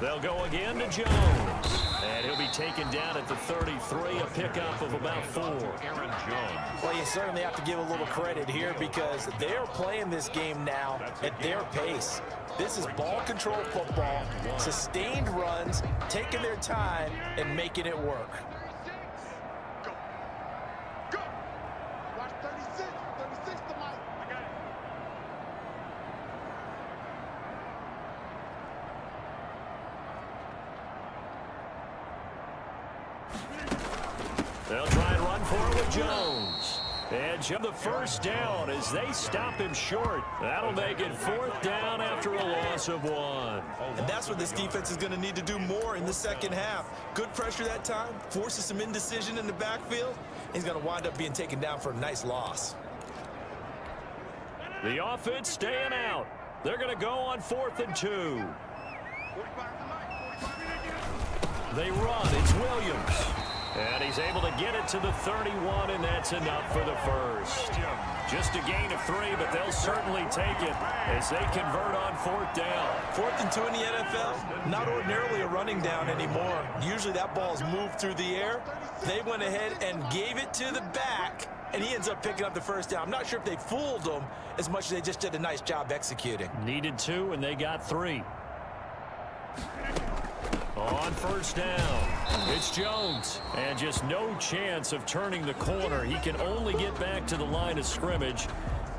They'll go again to Jones. And he'll be taken down at the 33, a pickup of about 4. Aaron Jones. Well, you certainly have to give a little credit here because they're playing this game now at their pace. This is ball control football, sustained runs, taking their time, and making it work. Go. Go. Watch 36. 36 to Mike. I got it. They'll try and run for it with Jones. And jump the first down as they stop him short. That'll make it 4th down after a loss of 1. And that's what this defense is going to need to do more in the second half. Good pressure that time, forces some indecision in the backfield. He's going to wind up being taken down for a nice loss. The offense staying out. They're going to go on 4th and 2. They run. It's Williams. And he's able to get it to the 31, and that's enough for the first. Just a gain of 3, but they'll certainly take it as they convert on 4th down. 4th and 2 in the NFL, not ordinarily a running down anymore. Usually that ball is moved through the air. They went ahead and gave it to the back, and he ends up picking up the first down. I'm not sure if they fooled him as much as they just did a nice job executing. Needed 2, and they got 3. On 1st down, it's Jones. And just no chance of turning the corner. He can only get back to the line of scrimmage.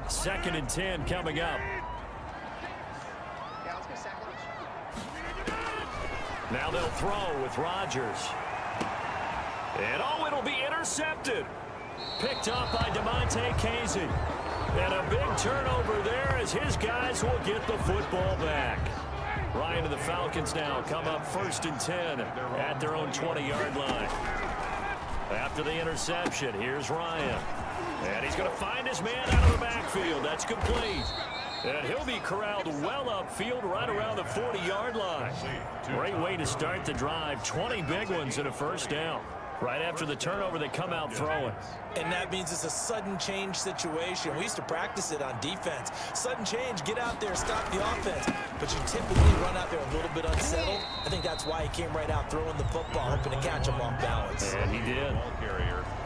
2nd and 10 coming up. Now they'll throw with Rodgers. And it'll be intercepted. Picked up by DeMonte Casey. And a big turnover there as his guys will get the football back. Ryan and the Falcons now come up 1st and 10 at their own 20-yard line. After the interception, here's Ryan. And he's going to find his man out of the backfield. That's complete. And he'll be corralled well upfield right around the 40-yard line. Great way to start the drive. 20 big ones and a 1st down. Right after the turnover, they come out throwing. And that means it's a sudden change situation. We used to practice it on defense. Sudden change, get out there, stop the offense. But you typically run out there a little bit unsettled. I think that's why he came right out throwing the football, hoping to catch him off balance. And he did.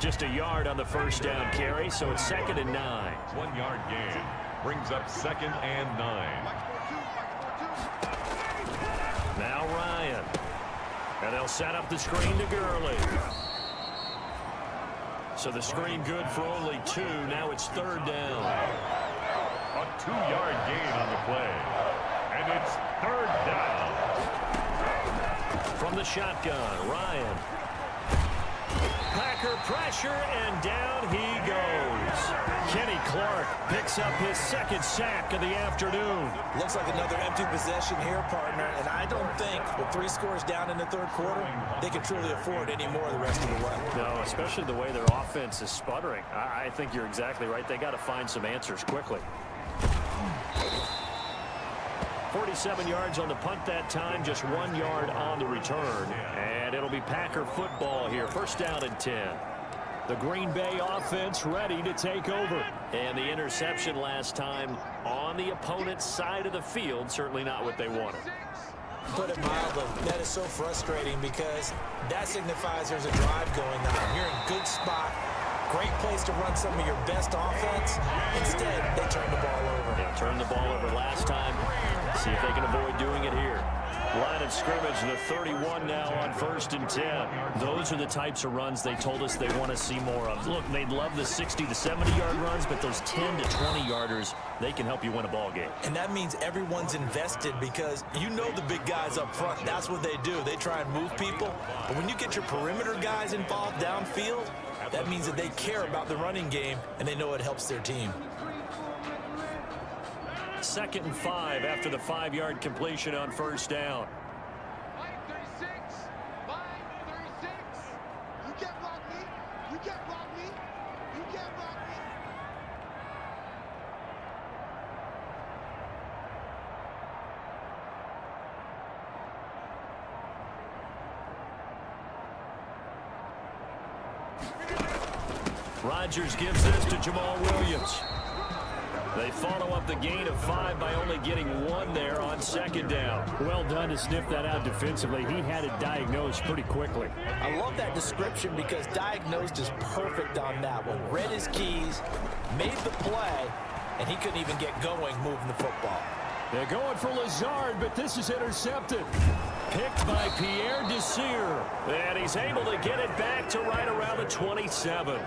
Just a yard on the 1st down carry, so it's 2nd and 9. 1-yard gain brings up 2nd and 9. Now Ryan. And they'll set up the screen to Gurley. So the screen good for only 2. Now it's 3rd down. A 2-yard gain on the play. And it's 3rd down. From the shotgun, Ryan. Packer pressure, and down he goes. Kenny Clark picks up his 2nd sack of the afternoon. Looks like another empty possession here, partner, and I don't think with 3 scores down in the 3rd quarter, they can truly afford any more the rest of the way. No, especially the way their offense is sputtering. I think you're exactly right. They got to find some answers quickly. 47 yards on the punt that time, just 1 yard on the return. And it'll be Packer football here. 1st down and 10. The Green Bay offense ready to take over. And the interception last time on the opponent's side of the field, certainly not what they wanted. Put it mildly, that is so frustrating because that signifies there's a drive going on. You're in a good spot, great place to run some of your best offense. Instead, they turn the ball over. Yeah, turned the ball over last time. See if they can avoid doing it here. Line of scrimmage, the 31 now on 1st and 10. Those are the types of runs they told us they want to see more of. Look, they'd love the 60 to 70-yard runs, but those 10 to 20-yarders, they can help you win a ball game. And that means everyone's invested because you know the big guys up front, that's what they do. They try and move people. But when you get your perimeter guys involved downfield, that means that they care about the running game and they know it helps their team. 2nd and 5 after the 5-yard completion on 1st down. Line 36. Line 36. You can't block me. You can't block me. You can't block me. Rodgers gives this to Jamal Williams. They follow up the gain of 5 by only getting 1 there on second down. Well done to sniff that out defensively. He had it diagnosed pretty quickly. I love that description because diagnosed is perfect on that one. Read his keys, made the play, and he couldn't even get going moving the football. They're going for Lazard, but this is intercepted. Picked by Pierre Desir. And he's able to get it back to right around the 27.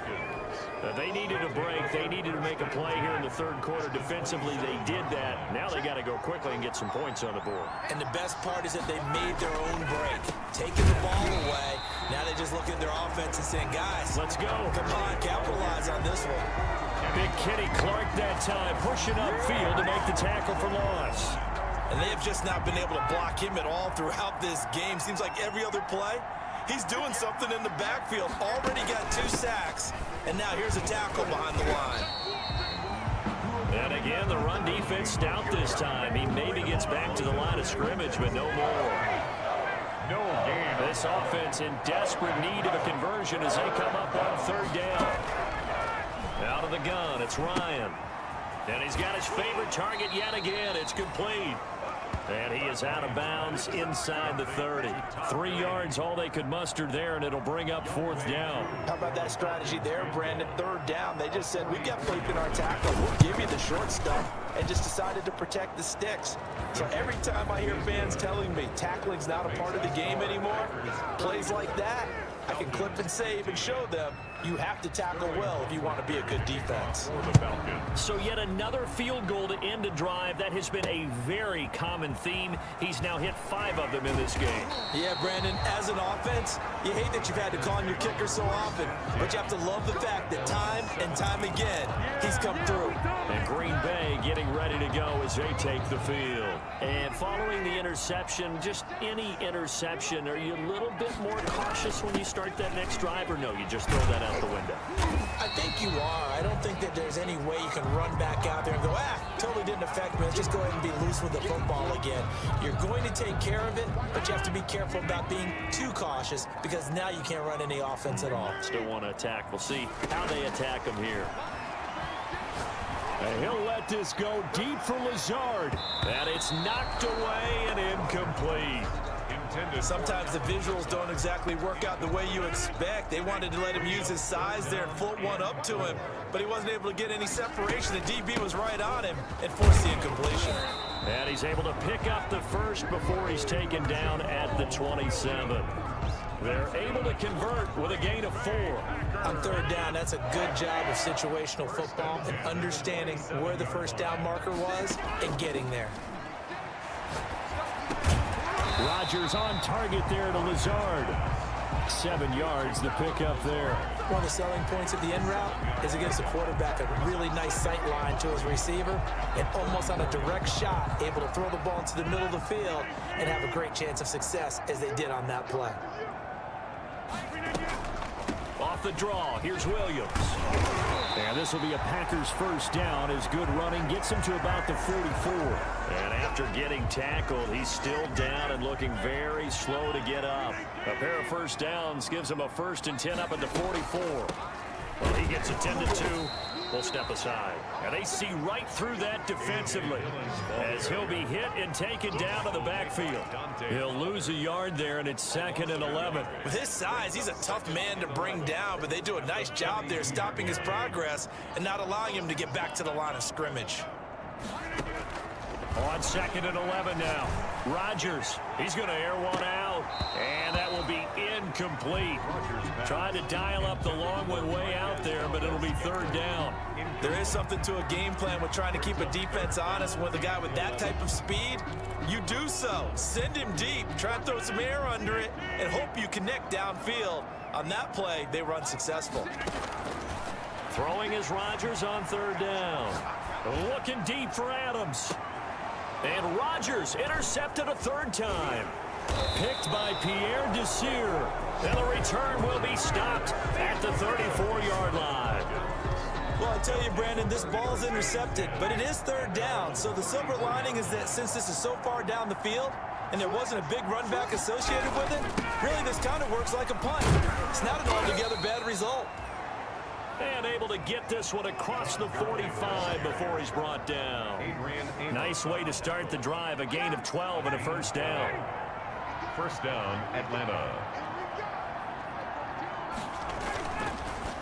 They needed a break. They needed to make a play here in the third quarter. Defensively, they did that. Now they got to go quickly and get some points on the board. And the best part is that they made their own break. Taking the ball away. Now they just look at their offense and saying, guys, let's go. Come on, capitalize on this one. Big Kenny Clark that time, pushing upfield to make the tackle for loss. And they have just not been able to block him at all throughout this game. Seems like every other play, he's doing something in the backfield. Already got 2 sacks, and now here's a tackle behind the line. And again, the run defense stout this time. He maybe gets back to the line of scrimmage, but no more. No gain. This offense in desperate need of a conversion as they come up on third down. Out of the gun, it's Ryan. And he's got his favorite target yet again. It's complete. And he is out of bounds inside the 30. 3 yards, all they could muster there, and it'll bring up 4th down. How about that strategy there, Brandon? Third down, they just said, we got faith in our tackle. We'll give you the short stuff, and just decided to protect the sticks. So every time I hear fans telling me tackling's not a part of the game anymore, plays like that, I can clip and save and show them you have to tackle well if you want to be a good defense. So yet another field goal to end a drive. That has been a very common theme. He's now hit 5 of them in this game. Yeah, Brandon, as an offense, you hate that you've had to call on your kicker so often, but you have to love the fact that time and time again, he's come through. And Green Bay getting ready to go as they take the field. And following the interception, just any interception, are you a little bit more cautious when you start that next drive, or no, you just throw that out the window? I think you are. I don't think that there's any way you can run back out there and go, totally didn't affect me. Let's just go ahead and be loose with the football again. You're going to take care of it, but you have to be careful about being too cautious because now you can't run any offense at all. Still want to attack. We'll see how they attack him here. And he'll let this go deep for Lazard. And it's knocked away and incomplete. Sometimes the visuals don't exactly work out the way you expect. They wanted to let him use his size there and float one up to him, but he wasn't able to get any separation. The DB was right on him and forced the incompletion. And he's able to pick up the first before he's taken down at the 27. They're able to convert with a gain of 4. On third down, that's a good job of situational football and understanding where the first down marker was and getting there. Rodgers on target there to Lazard. 7 yards, the pickup there. One of the selling points of the end route is against the quarterback, a really nice sight line to his receiver, and almost on a direct shot, able to throw the ball into the middle of the field and have a great chance of success as they did on that play. Off the draw, here's Williams. And this will be a Packers first down as good running gets him to about the 44. And after getting tackled, he's still down and looking very slow to get up. A pair of first downs gives him a 1st and 10 up at the 44. Well, he gets a 10-2. We'll step aside. And they see right through that defensively as he'll be hit and taken down to the backfield. He'll lose a yard there, and it's 2nd and 11. With his size, he's a tough man to bring down, but they do a nice job there stopping his progress and not allowing him to get back to the line of scrimmage. On 2nd and 11 now. Rodgers, he's going to air one out, and that will be incomplete. Trying to dial up the long one way out there, but it'll be 3rd down. There is something to a game plan with trying to keep a defense honest. With a guy with that type of speed, you do so. Send him deep, try and throw some air under it, and hope you connect downfield. On that play, they run successful. Throwing is Rodgers on 3rd down. Looking deep for Adams. And Rodgers intercepted a 3rd time. Picked by Pierre Desir. And the return will be stopped at the 34-yard line. Well, I tell you, Brandon, this ball's intercepted, but it is 3rd down. So the silver lining is that since this is so far down the field and there wasn't a big run back associated with it, really this kind of works like a punt. It's not an altogether bad result. And able to get this one across the 45 before he's brought down. Nice way to start the drive. A gain of 12 and a first down. First down, Atlanta.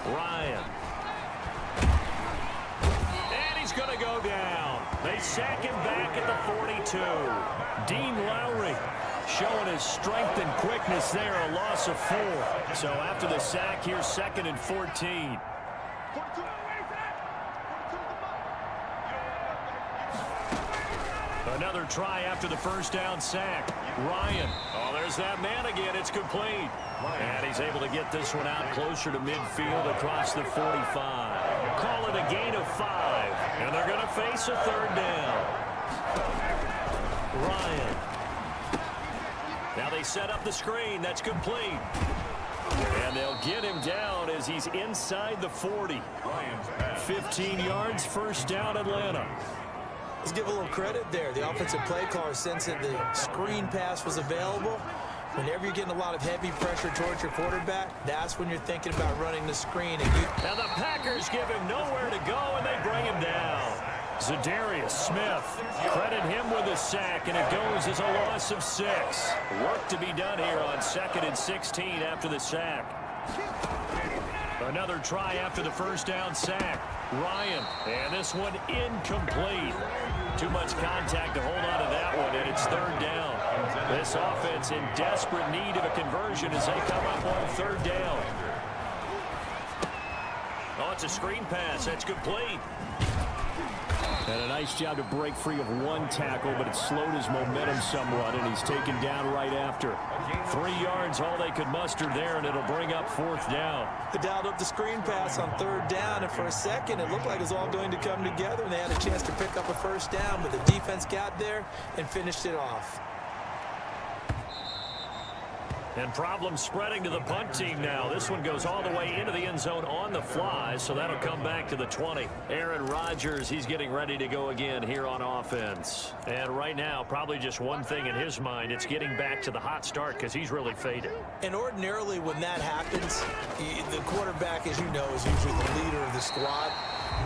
Ryan. And he's going to go down. They sack him back at the 42. Dean Lowry showing his strength and quickness there, a loss of 4. So after the sack, here's 2nd and 14. Another try after the first down sack. Ryan. Oh, there's that man again. It's complete. And he's able to get this one out closer to midfield across the 45. Call it a gain of 5. And they're going to face a 3rd down. Ryan. Now they set up the screen. That's complete. And they'll get him down as he's inside the 40. 15 yards, first down, Atlanta. Let's give a little credit there. The offensive play caller sensing the screen pass was available. Whenever you're getting a lot of heavy pressure towards your quarterback, that's when you're thinking about running the screen. Now the Packers give him nowhere to go, and they bring him down. Zadarius Smith, credit him with a sack, and it goes as a loss of 6. Work to be done here on 2nd and 16 after the sack. Another try after the first down sack. Ryan, and this one incomplete. Too much contact to hold on to that one, and it's 3rd down. This offense in desperate need of a conversion as they come up on 3rd down. Oh, it's a screen pass. That's complete. And a nice job to break free of one tackle, but it slowed his momentum somewhat, and he's taken down right after. 3 yards, all they could muster there, and it'll bring up 4th down. They dialed up the screen pass on 3rd down, and for a second, it looked like it was all going to come together, and they had a chance to pick up a first down, but the defense got there and finished it off. And problems spreading to the punt team now. This one goes all the way into the end zone on the fly, so that'll come back to the 20. Aaron Rodgers, he's getting ready to go again here on offense. And right now, probably just one thing in his mind. It's getting back to the hot start because he's really faded. And ordinarily when that happens, the quarterback, as you know, is usually the leader of the squad.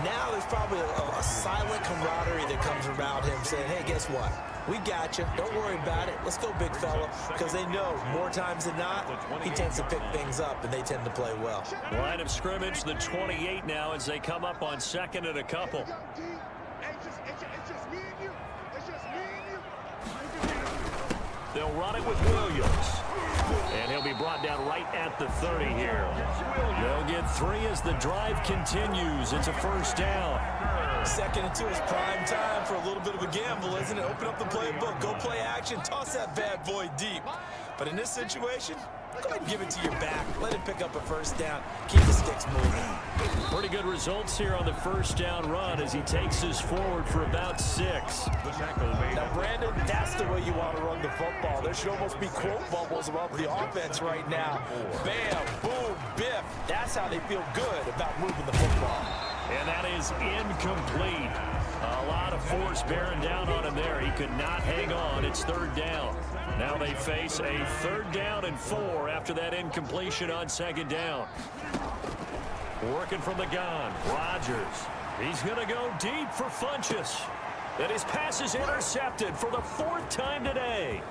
Now there's probably a silent camaraderie that comes around him saying, hey, guess what? We got you. Don't worry about it. Let's go, big fella. Because they know more times than not, he tends to pick things up, and they tend to play well. Line of scrimmage, the 28 now as they come up on 2nd and a couple. They'll run it with Williams. And he'll be brought down right at the 30 here. They'll get 3 as the drive continues. It's a first down. 2nd and 2 is prime time for a little bit of a gamble, isn't it? Open up the playbook, go play action, toss that bad boy deep. But in this situation, go ahead and give it to your back. Let him pick up a first down. Keep the sticks moving. Pretty good results here on the first down run as he takes us forward for about 6. Now, Brandon, that's the way you want to run the football. There should almost be quote bubbles above the offense right now. Bam, boom, biff. That's how they feel good about moving the football. And that is incomplete. A lot of force bearing down on him there. He could not hang on. It's 3rd down. Now they face a 3rd down and 4 after that incompletion on 2nd down. Working from the gun. Rodgers. He's going to go deep for Funchess. And his pass is intercepted for the 4th time today.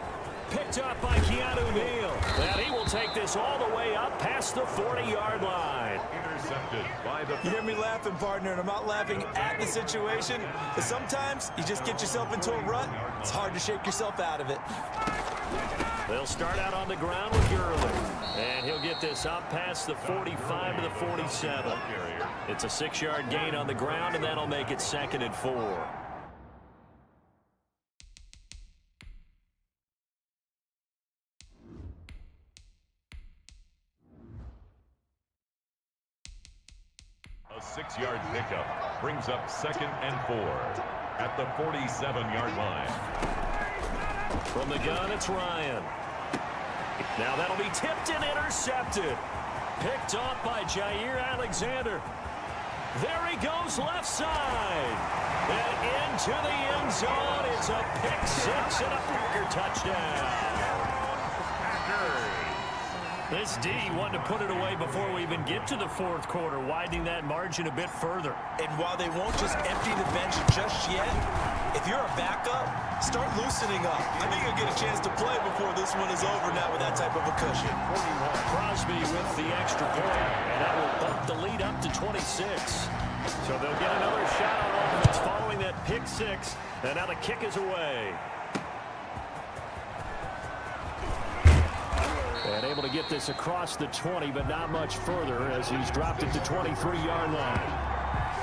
Picked up by Keanu Neal. And he will take this all the way up past the 40-yard line. Intercepted by the... You hear me laughing, partner, and I'm not laughing at the situation. But sometimes you just get yourself into a rut. It's hard to shake yourself out of it. They'll start out on the ground with Gurley. And he'll get this up past the 45 to the 47. It's a 6-yard gain on the ground, and that'll make it 2nd and 4. A 6-yard pickup brings up 2nd and 4 at the 47-yard line. From the gun, it's Ryan. Now that'll be tipped and intercepted. Picked off by Jair Alexander. There he goes left side. And into the end zone. It's a pick 6 and a Packer touchdown. This D wanted to put it away before we even get to the fourth quarter, widening that margin a bit further. And while they won't just empty the bench just yet, if you're a backup, start loosening up. I think you'll get a chance to play before this one is over now with that type of a cushion. Crosby with the extra point, and that will bump the lead up to 26. So they'll get another shot on offense following that pick six, and now the kick is away. And able to get this across the 20, but not much further as he's dropped it to 23-yard line.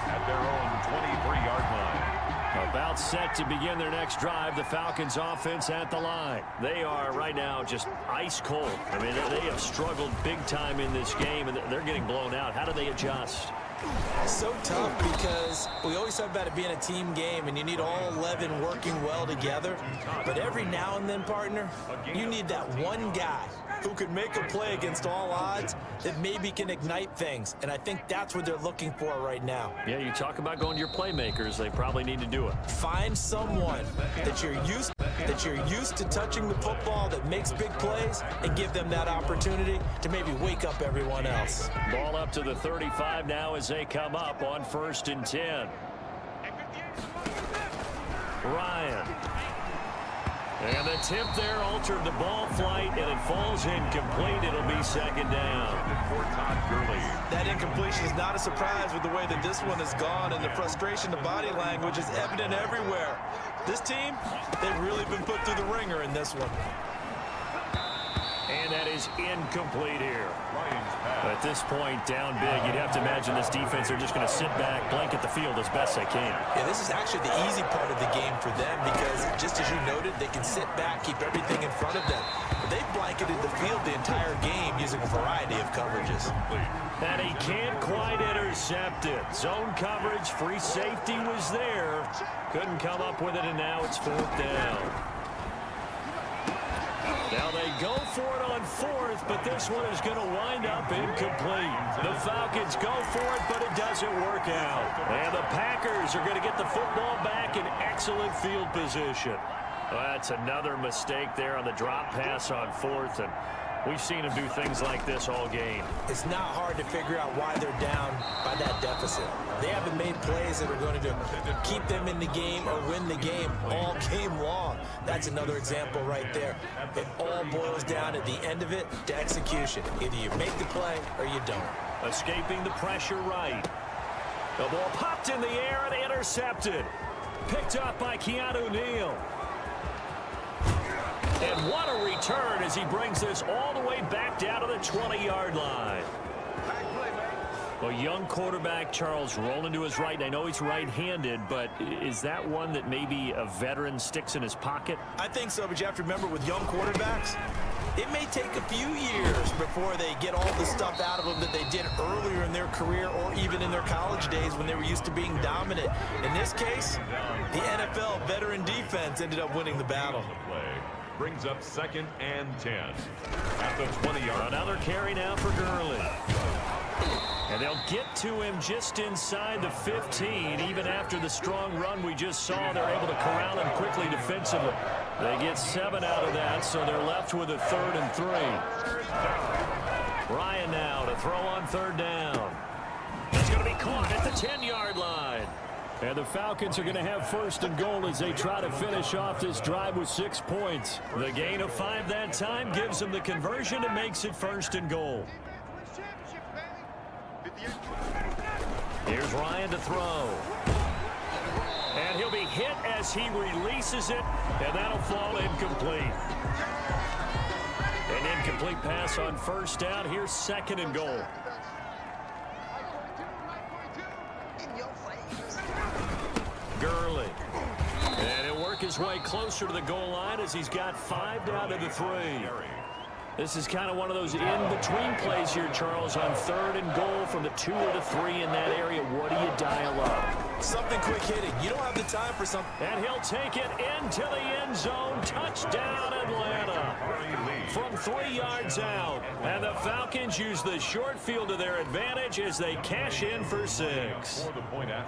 At their own 23-yard line. About set to begin their next drive, the Falcons offense at the line. They are right now just ice cold. I mean, they have struggled big time in this game, and they're getting blown out. How do they adjust? So tough because we always talk about it being a team game and you need all 11 working well together. But every now and then, partner, you need that one guy who could make a play against all odds that maybe can ignite things. And I think that's what they're looking for right now. Yeah, you talk about going to your playmakers. They probably need to do it. Find someone that you're used to touching the football that makes big plays and give them that opportunity to maybe wake up everyone else. Ball up to the 35 now as they come up on 1st and 10. Ryan. And the tip there altered the ball flight, and it falls incomplete. It'll be second down. That incompletion is not a surprise with the way that this one has gone, and the frustration, the body language is evident everywhere. This team, they've really been put through the ringer in this one. And that is incomplete here. At this point, down big, you'd have to imagine this defense, they're just going to sit back, blanket the field as best they can. Yeah, this is actually the easy part of the game for them because, just as you noted, they can sit back, keep everything in front of them. But they've blanketed the field the entire game using a variety of coverages. And he can't quite intercept it. Zone coverage, free safety was there. Couldn't come up with it, and now it's 4th down. Now they go for it on 4th, but this one is going to wind up incomplete. The Falcons go for it, but it doesn't work out. And the Packers are going to get the football back in excellent field position. Well, that's another mistake there on the drop pass on 4th, and we've seen them do things like this all game. It's not hard to figure out why they're down by that deficit. They haven't made plays that are going to keep them in the game or win the game all game long. That's another example right there. It all boils down at the end of it to execution. Either you make the play or you don't. Escaping the pressure right. The ball popped in the air and intercepted. Picked up by Keanu Neal. And what a return as he brings this all the way back down to the 20-yard line. A young quarterback, Charles, rolling to his right. I know he's right-handed, but is that one that maybe a veteran sticks in his pocket? I think so, but you have to remember with young quarterbacks, it may take a few years before they get all the stuff out of them that they did earlier in their career or even in their college days when they were used to being dominant. In this case, the NFL veteran defense ended up winning the battle. Brings up 2nd and 10 at the 20-yard. Another carry now for Gurley. And they'll get to him just inside the 15. Even after the strong run we just saw, they're able to corral him quickly defensively. They get 7 out of that, so they're left with a 3rd and 3. Ryan now to throw on 3rd down. It's going to be caught at the 10-yard line. And the Falcons are going to have 1st and goal as they try to finish off this drive with 6 points. The gain of 5 that time gives them the conversion and makes it 1st and goal. Here's Ryan to throw. And he'll be hit as he releases it, and that'll fall incomplete. An incomplete pass on 1st down. Here's 2nd and goal. Gurley. And he'll work his way closer to the goal line as he's got 5 down to the 3. This is kind of one of those in-between plays here, Charles, on 3rd and goal from the 2 or the 3 in that area. What do you dial up? Something quick hitting. You don't have the time for something. And he'll take it into the end zone. Touchdown, Atlanta. From 3 yards out. And the Falcons use the short field to their advantage as they cash in for 6.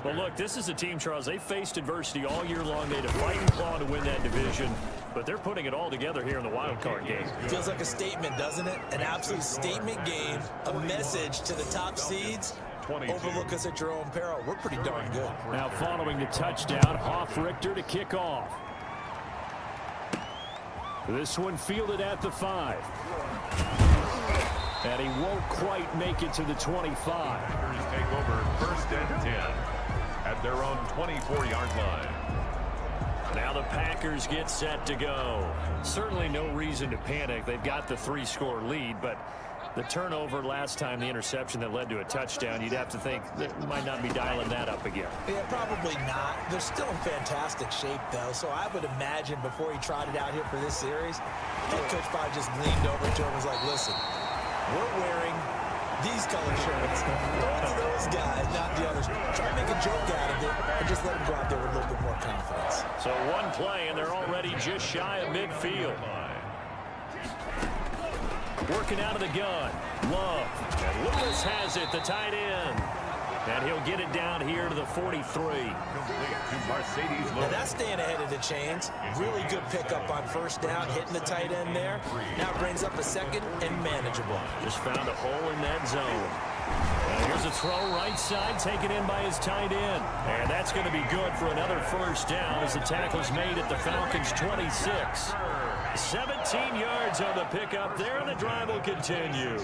Well, look, this is a team, Charles, they faced adversity all year long. They had to fight and claw to win that division. but they're putting it all together here in the wild card game. Feels like a statement, doesn't it? An absolute statement game, a message to the top seeds. Overlook us at your own peril. We're pretty darn good. Now following the touchdown, Hoff-Richter to kick off. This one fielded at the 5. And he won't quite make it to the 25. Packers take over 1st and 10 at their own 24-yard line. Now the Packers get set to go. Certainly no reason to panic. They've got the 3-score lead, but the turnover last time, the interception that led to a touchdown, you'd have to think that might not be dialing that up again. Yeah, probably not. They're still in fantastic shape, though, so I would imagine before he trotted out here for this series, head coach probably just leaned over to him and was like, listen, we're wearing these color shirts. Throw it to those guys, not the others. Try to make a joke out of it and just let them go out there with a little bit more confidence. So one play, and they're already just shy of midfield. Working out of the gun. Love. And Lewis has it, the tight end. And he'll get it down here to the 43. Now that's staying ahead of the chains. Really good pickup on 1st down, hitting the tight end there. Now brings up a 2nd and manageable. Just found a hole in that zone. And here's a throw right side, taken in by his tight end. And that's going to be good for another 1st down as the tackle's made at the Falcons' 26. 17 yards on the pickup there, and the drive will continue.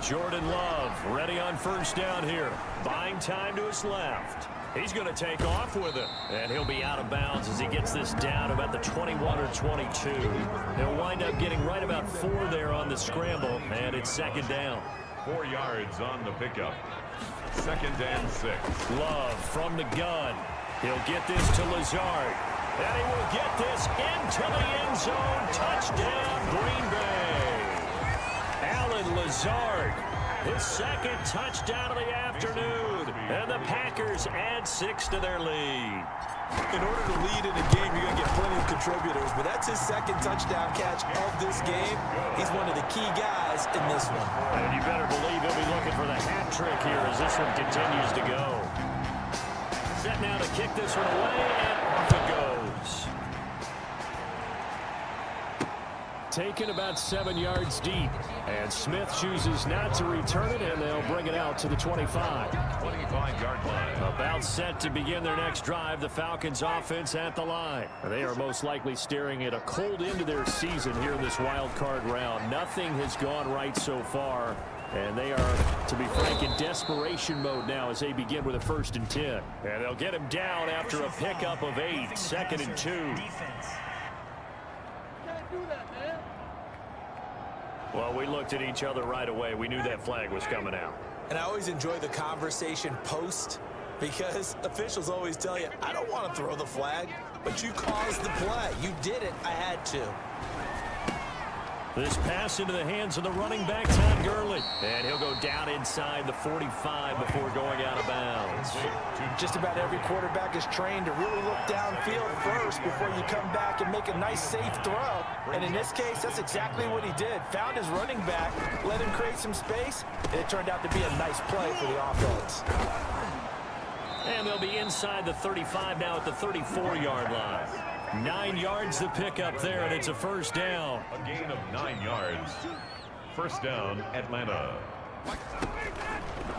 Jordan Love ready on 1st down here. Buying time to his left. He's going to take off with it. And he'll be out of bounds as he gets this down about the 21 or 22. He'll wind up getting right about 4 there on the scramble, and it's 2nd down. 4 yards on the pickup. 2nd and 6. Love from the gun. He'll get this to Lazard. And he will get this into the end zone. Touchdown, Green Bay. Alan Lazard, his 2nd touchdown of the afternoon. And the Packers add 6 to their lead. In order to lead in a game, you're going to get plenty of contributors, but that's his 2nd touchdown catch of this game. He's one of the key guys in this one. And you better believe he'll be looking for the hat trick here as this one continues to go. Set now to kick this one away, and off it goes. Taken about 7 yards deep, and Smith chooses not to return it, and they'll bring it out to the 25. 25-yard line. About set to begin their next drive, the Falcons offense at the line. They are most likely staring at a cold end to their season here in this wild card round. Nothing has gone right so far, and they are, to be frank, in desperation mode now as they begin with a 1st and 10. And they'll get him down after a pickup of 8, 2nd and 2. Well, we looked at each other right away. We knew that flag was coming out. And I always enjoy the conversation post because officials always tell you, I don't want to throw the flag, but you caused the play. You did it. I had to. This pass into the hands of the running back, Todd Gurley. And he'll go down inside the 45 before going out of bounds. Just about every quarterback is trained to really look downfield first before you come back and make a nice, safe throw. And in this case, that's exactly what he did. Found his running back, let him create some space, and it turned out to be a nice play for the offense. And they'll be inside the 35 now at the 34-yard line. 9 yards to pick up there, and it's a 1st down. A gain of 9 yards. 1st down, Atlanta.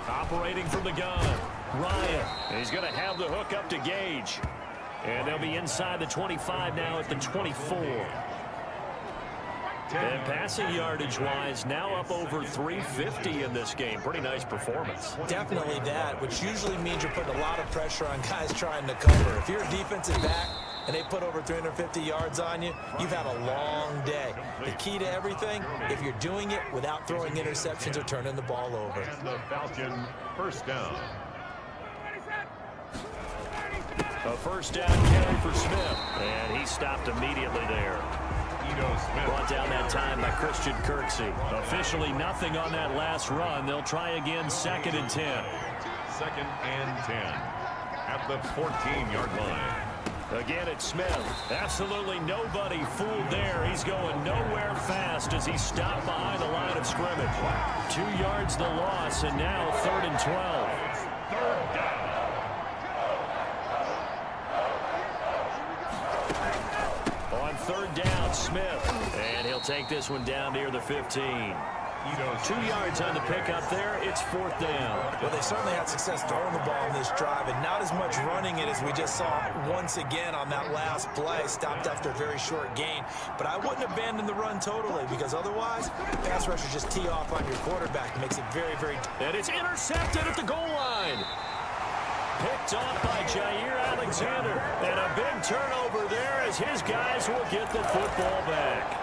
Operating from the gun, Ryan. And he's going to have the hook up to Gage. And they'll be inside the 25 now at the 24. And passing yardage-wise, now up over 350 in this game. Pretty nice performance. Definitely that, which usually means you're putting a lot of pressure on guys trying to cover. If you're a defensive back and they put over 350 yards on you, you've had a long day. The key to everything, if you're doing it without throwing interceptions or turning the ball over. And the Falcon 1st down. A 1st down carry for Smith, and he stopped immediately there. Brought down that time by Christian Kirksey. Officially nothing on that last run. They'll try again, 2nd and 10. 2nd and 10 at the 14-yard line. Again, it's Smith. Absolutely nobody fooled there. He's going nowhere fast as he stopped behind the line of scrimmage. 2 yards the loss, and now 3rd and 12. 3rd down. third down. Smith. And he'll take this one down near the 15. 2 yards on the pickup there. It's fourth down. Well, they certainly had success throwing the ball in this drive, and not as much running it as we just saw once again on that last play. Stopped after a very short gain. But I wouldn't abandon the run totally, because otherwise, pass rushers just tee off on your quarterback. It makes it very, very... And it's intercepted at the goal line. Picked off by Jair Alexander. And a big turnover there as his guys will get the football back.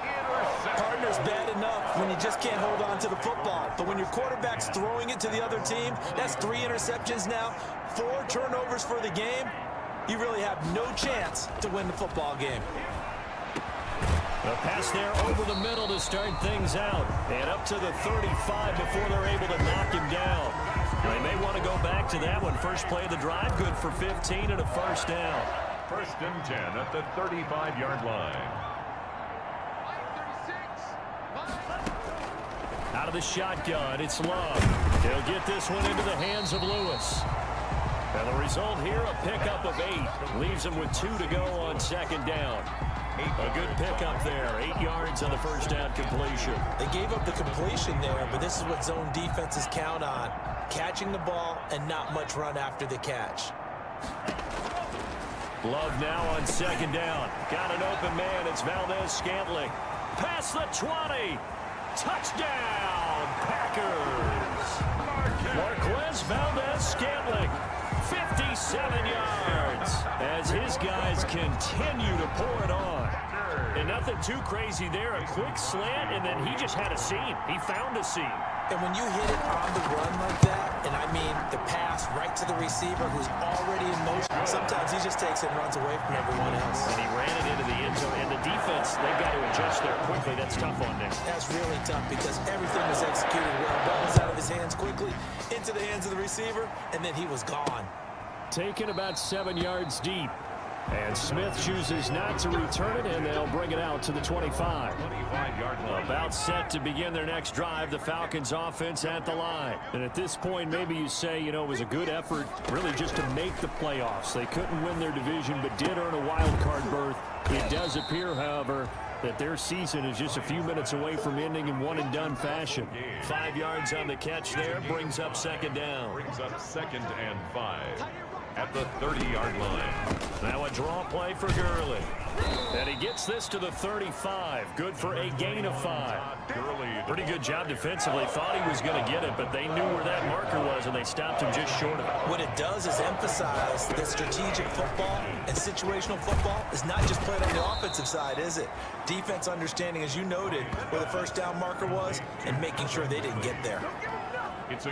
Partner's bad enough when you just can't hold on to the football. But when your quarterback's throwing it to the other team, that's 3 interceptions now, 4 turnovers for the game. You really have no chance to win the football game. A pass there over the middle to start things out. And up to the 35 before they're able to knock him down. They may want to go back to that one. First play of the drive, good for 15 and a first down. First and 10 at the 35-yard line. Out of the shotgun, it's Love. He'll get this one into the hands of Lewis. And the result here, a pickup of 8. Leaves him with 2 to go on second down. A good pickup there. 8 yards on the first down completion. They gave up the completion there, but this is what zone defenses count on. Catching the ball and not much run after the catch. Love now on second down. Got an open man. It's Valdez-Scantling. Past the 20. Touchdown, Packers. Marquez Valdez-Scantling, 57 yards, as his guys continue to pour it on. And nothing too crazy there. A quick slant, and then he just had a seam. He found a seam. And when you hit it on the run like that, and I mean the pass right to the receiver who's already in motion, sometimes he just takes it and runs away from everyone else. And he ran it into the end zone. And the defense, they've got to adjust there quickly. That's tough on them. That's really tough because everything was executed well. Ball was out of his hands quickly, into the hands of the receiver, and then he was gone. Taken about 7 yards deep. And Smith chooses not to return it, and they'll bring it out to the 25. 25-yard line. About set to begin their next drive, the Falcons offense at the line. And at this point, maybe you say, you know, it was a good effort really just to make the playoffs. They couldn't win their division, but did earn a wild card berth. It does appear, however, that their season is just a few minutes away from ending in one-and-done fashion. 5 yards on the catch there, brings up second down. Brings up second and 5 at the 30-yard line. Now a draw play for Gurley. And he gets this to the 35. Good for a gain of 5. Pretty good job defensively. Thought he was going to get it, but they knew where that marker was, and they stopped him just short of it. What it does is emphasize that strategic football and situational football is not just played on the offensive side, is it? Defense understanding, as you noted, where the first down marker was and making sure they didn't get there.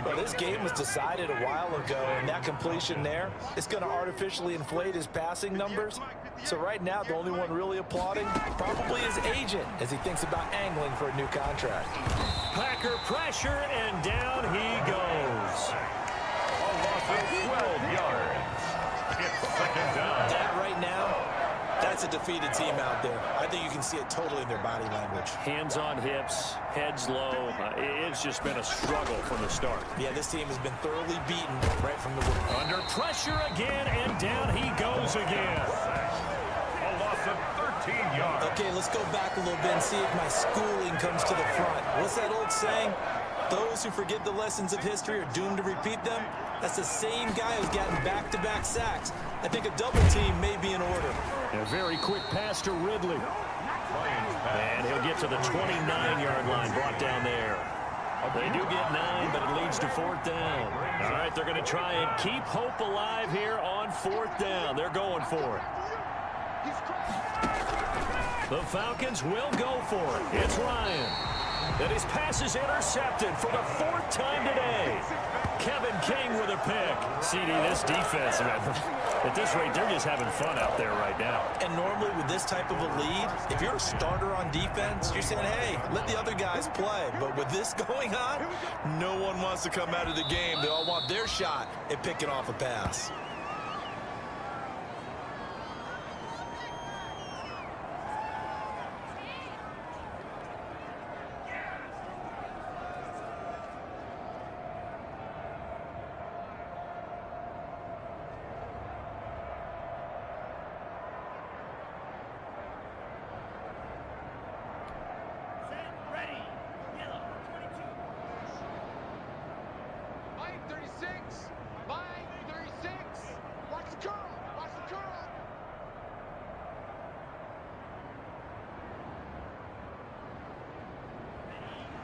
Well, this game was decided a while ago, and that completion there is going to artificially inflate his passing numbers. So right now, the only one really applauding probably his agent as he thinks about angling for a new contract. Packer pressure, and down he goes. A loss of 12 yards. It's second down. That right now, that's a defeated team out there. I think you can see it totally in their body language. Hands on hips, heads low. It's just been a struggle from the start. Yeah, this team has been thoroughly beaten right from the beginning. Under pressure again, and down he goes again. A loss of 13 yards. Okay, let's go back a little bit and see if my schooling comes to the front. What's that old saying? Those who forget the lessons of history are doomed to repeat them. That's the same guy who's gotten back-to-back sacks. I think a double team may be in order. A very quick pass to Ridley. And he'll get to the 29-yard line, brought down there. They do get 9, but it leads to fourth down. All right, they're going to try and keep hope alive here on fourth down. They're going for it. The Falcons will go for it. It's Ryan. And his pass is intercepted for the 4th time today. Kevin King with a pick. CD, this defense, man, at this rate, they're just having fun out there right now. And normally with this type of a lead, if you're a starter on defense, you're saying, hey, let the other guys play. But with this going on, no one wants to come out of the game. They all want their shot at picking off a pass.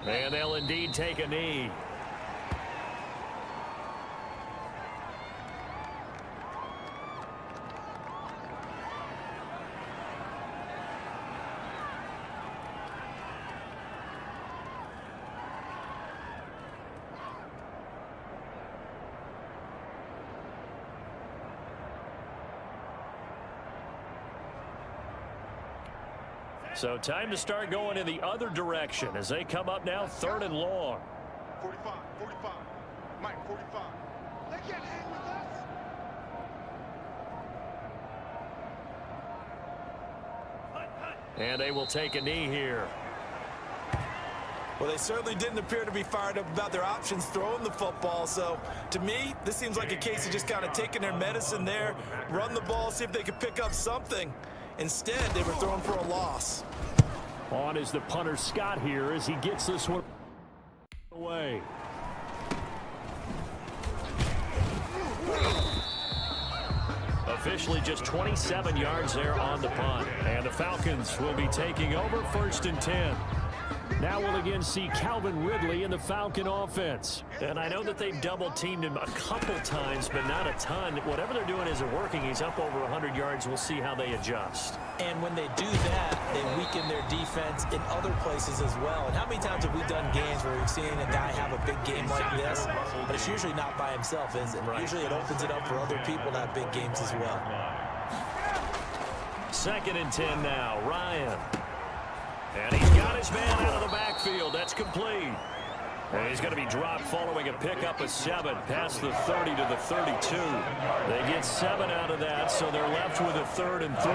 And they'll indeed take a knee. So time to start going in the other direction as they come up now 3rd and long. 45, 45. Mike, 45. They can't hang with us. And they will take a knee here. Well, they certainly didn't appear to be fired up about their options throwing the football. So, to me, this seems like a case of just kind of taking their medicine there, run the ball, see if they could pick up something. Instead, they were throwing for a loss. On is the punter Scott here as he gets this one away. Officially just 27 yards there on the punt. And the Falcons will be taking over 1st and 10. Now we'll again see Calvin Ridley in the Falcon offense. And I know that they've double-teamed him a couple times, but not a ton. Whatever they're doing isn't working. He's up over 100 yards. We'll see how they adjust. And when they do that, they weaken their defense in other places as well. And how many times have we done games where we've seen a guy have a big game like this, but it's usually not by himself, is it? Right. Usually it opens it up for other people to have big games as well. 2nd and 10 now. Ryan. And he's got his man out of the backfield. That's complete. And he's going to be dropped following a pickup of 7 past the 30 to the 32. They get 7 out of that, so they're left with a 3rd and 3.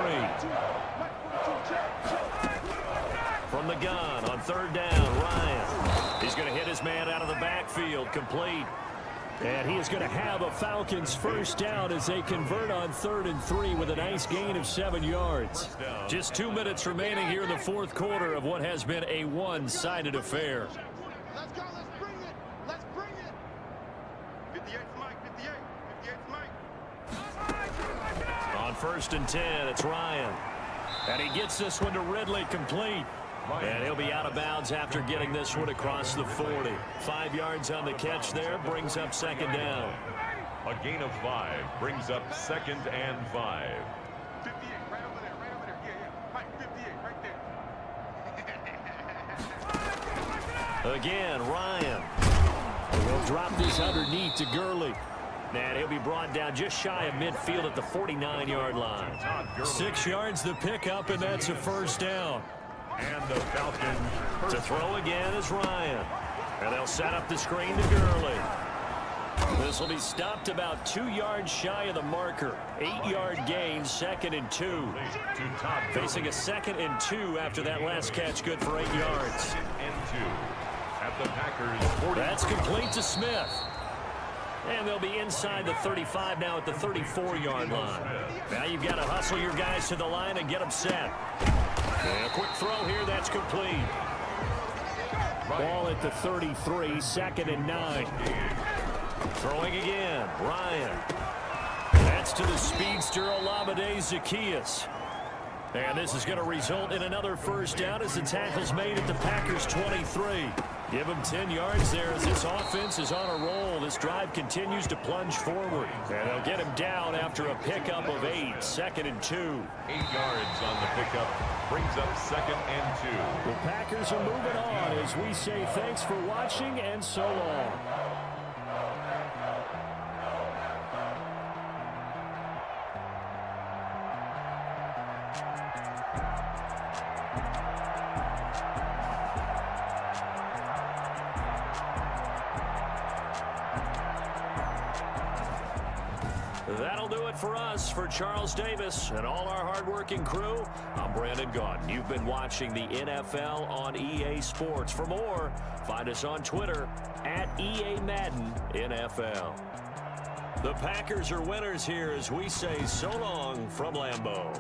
From the gun on 3rd down, Ryan. He's going to hit his man out of the backfield, complete. And he is going to have a Falcons 1st down as they convert on 3rd and 3 with a nice gain of 7 yards. Just 2 minutes remaining here in the 4th quarter of what has been a one-sided affair. Let's go. Let's bring it. Let's bring it. 58's Mike. 58. 58's Mike. On 1st and 10, it's Ryan. And he gets this one to Ridley, complete. And he'll be out of bounds after getting this one across the 40. 5 yards on the catch there, brings up 2nd down. A gain of 5 brings up 2nd and 5. 58, right over there, right over there. Yeah. Mike, 58, right there. Again, Ryan. We'll drop this underneath to Gurley. And he'll be brought down just shy of midfield at the 49-yard line. 6 yards the pickup, and that's a 1st down. And the Falcons To throw again is Ryan. And they'll set up the screen to Gurley. This will be stopped about 2 yards shy of the marker. 8-yard gain, 2nd and 2. Facing a 2nd and 2 after that last catch, good for 8 yards. and 2 at the Packers 40. That's complete to Smith. And they'll be inside the 35 now at the 34-yard line. Now you've got to hustle your guys to the line and get them set. And a quick throw here, that's complete. Ball at the 33, 2nd and 9. Throwing again, Ryan. That's to the speedster Olamide Zaccheaus. And this is going to result in another 1st down as the tackle's made at the Packers 23. Give them 10 yards there as this offense is on a roll. This drive continues to plunge forward. And they'll get him down after a pickup of 8, 2nd and 2. 8 yards on the pickup brings up 2nd and 2. The Packers are moving on as we say thanks for watching and so long. That'll do it for us. For Charles Davis and all our hardworking crew, I'm Brandon Gaudin. You've been watching the NFL on EA Sports. For more, find us on Twitter at EA Madden NFL. The Packers are winners here as we say so long from Lambeau.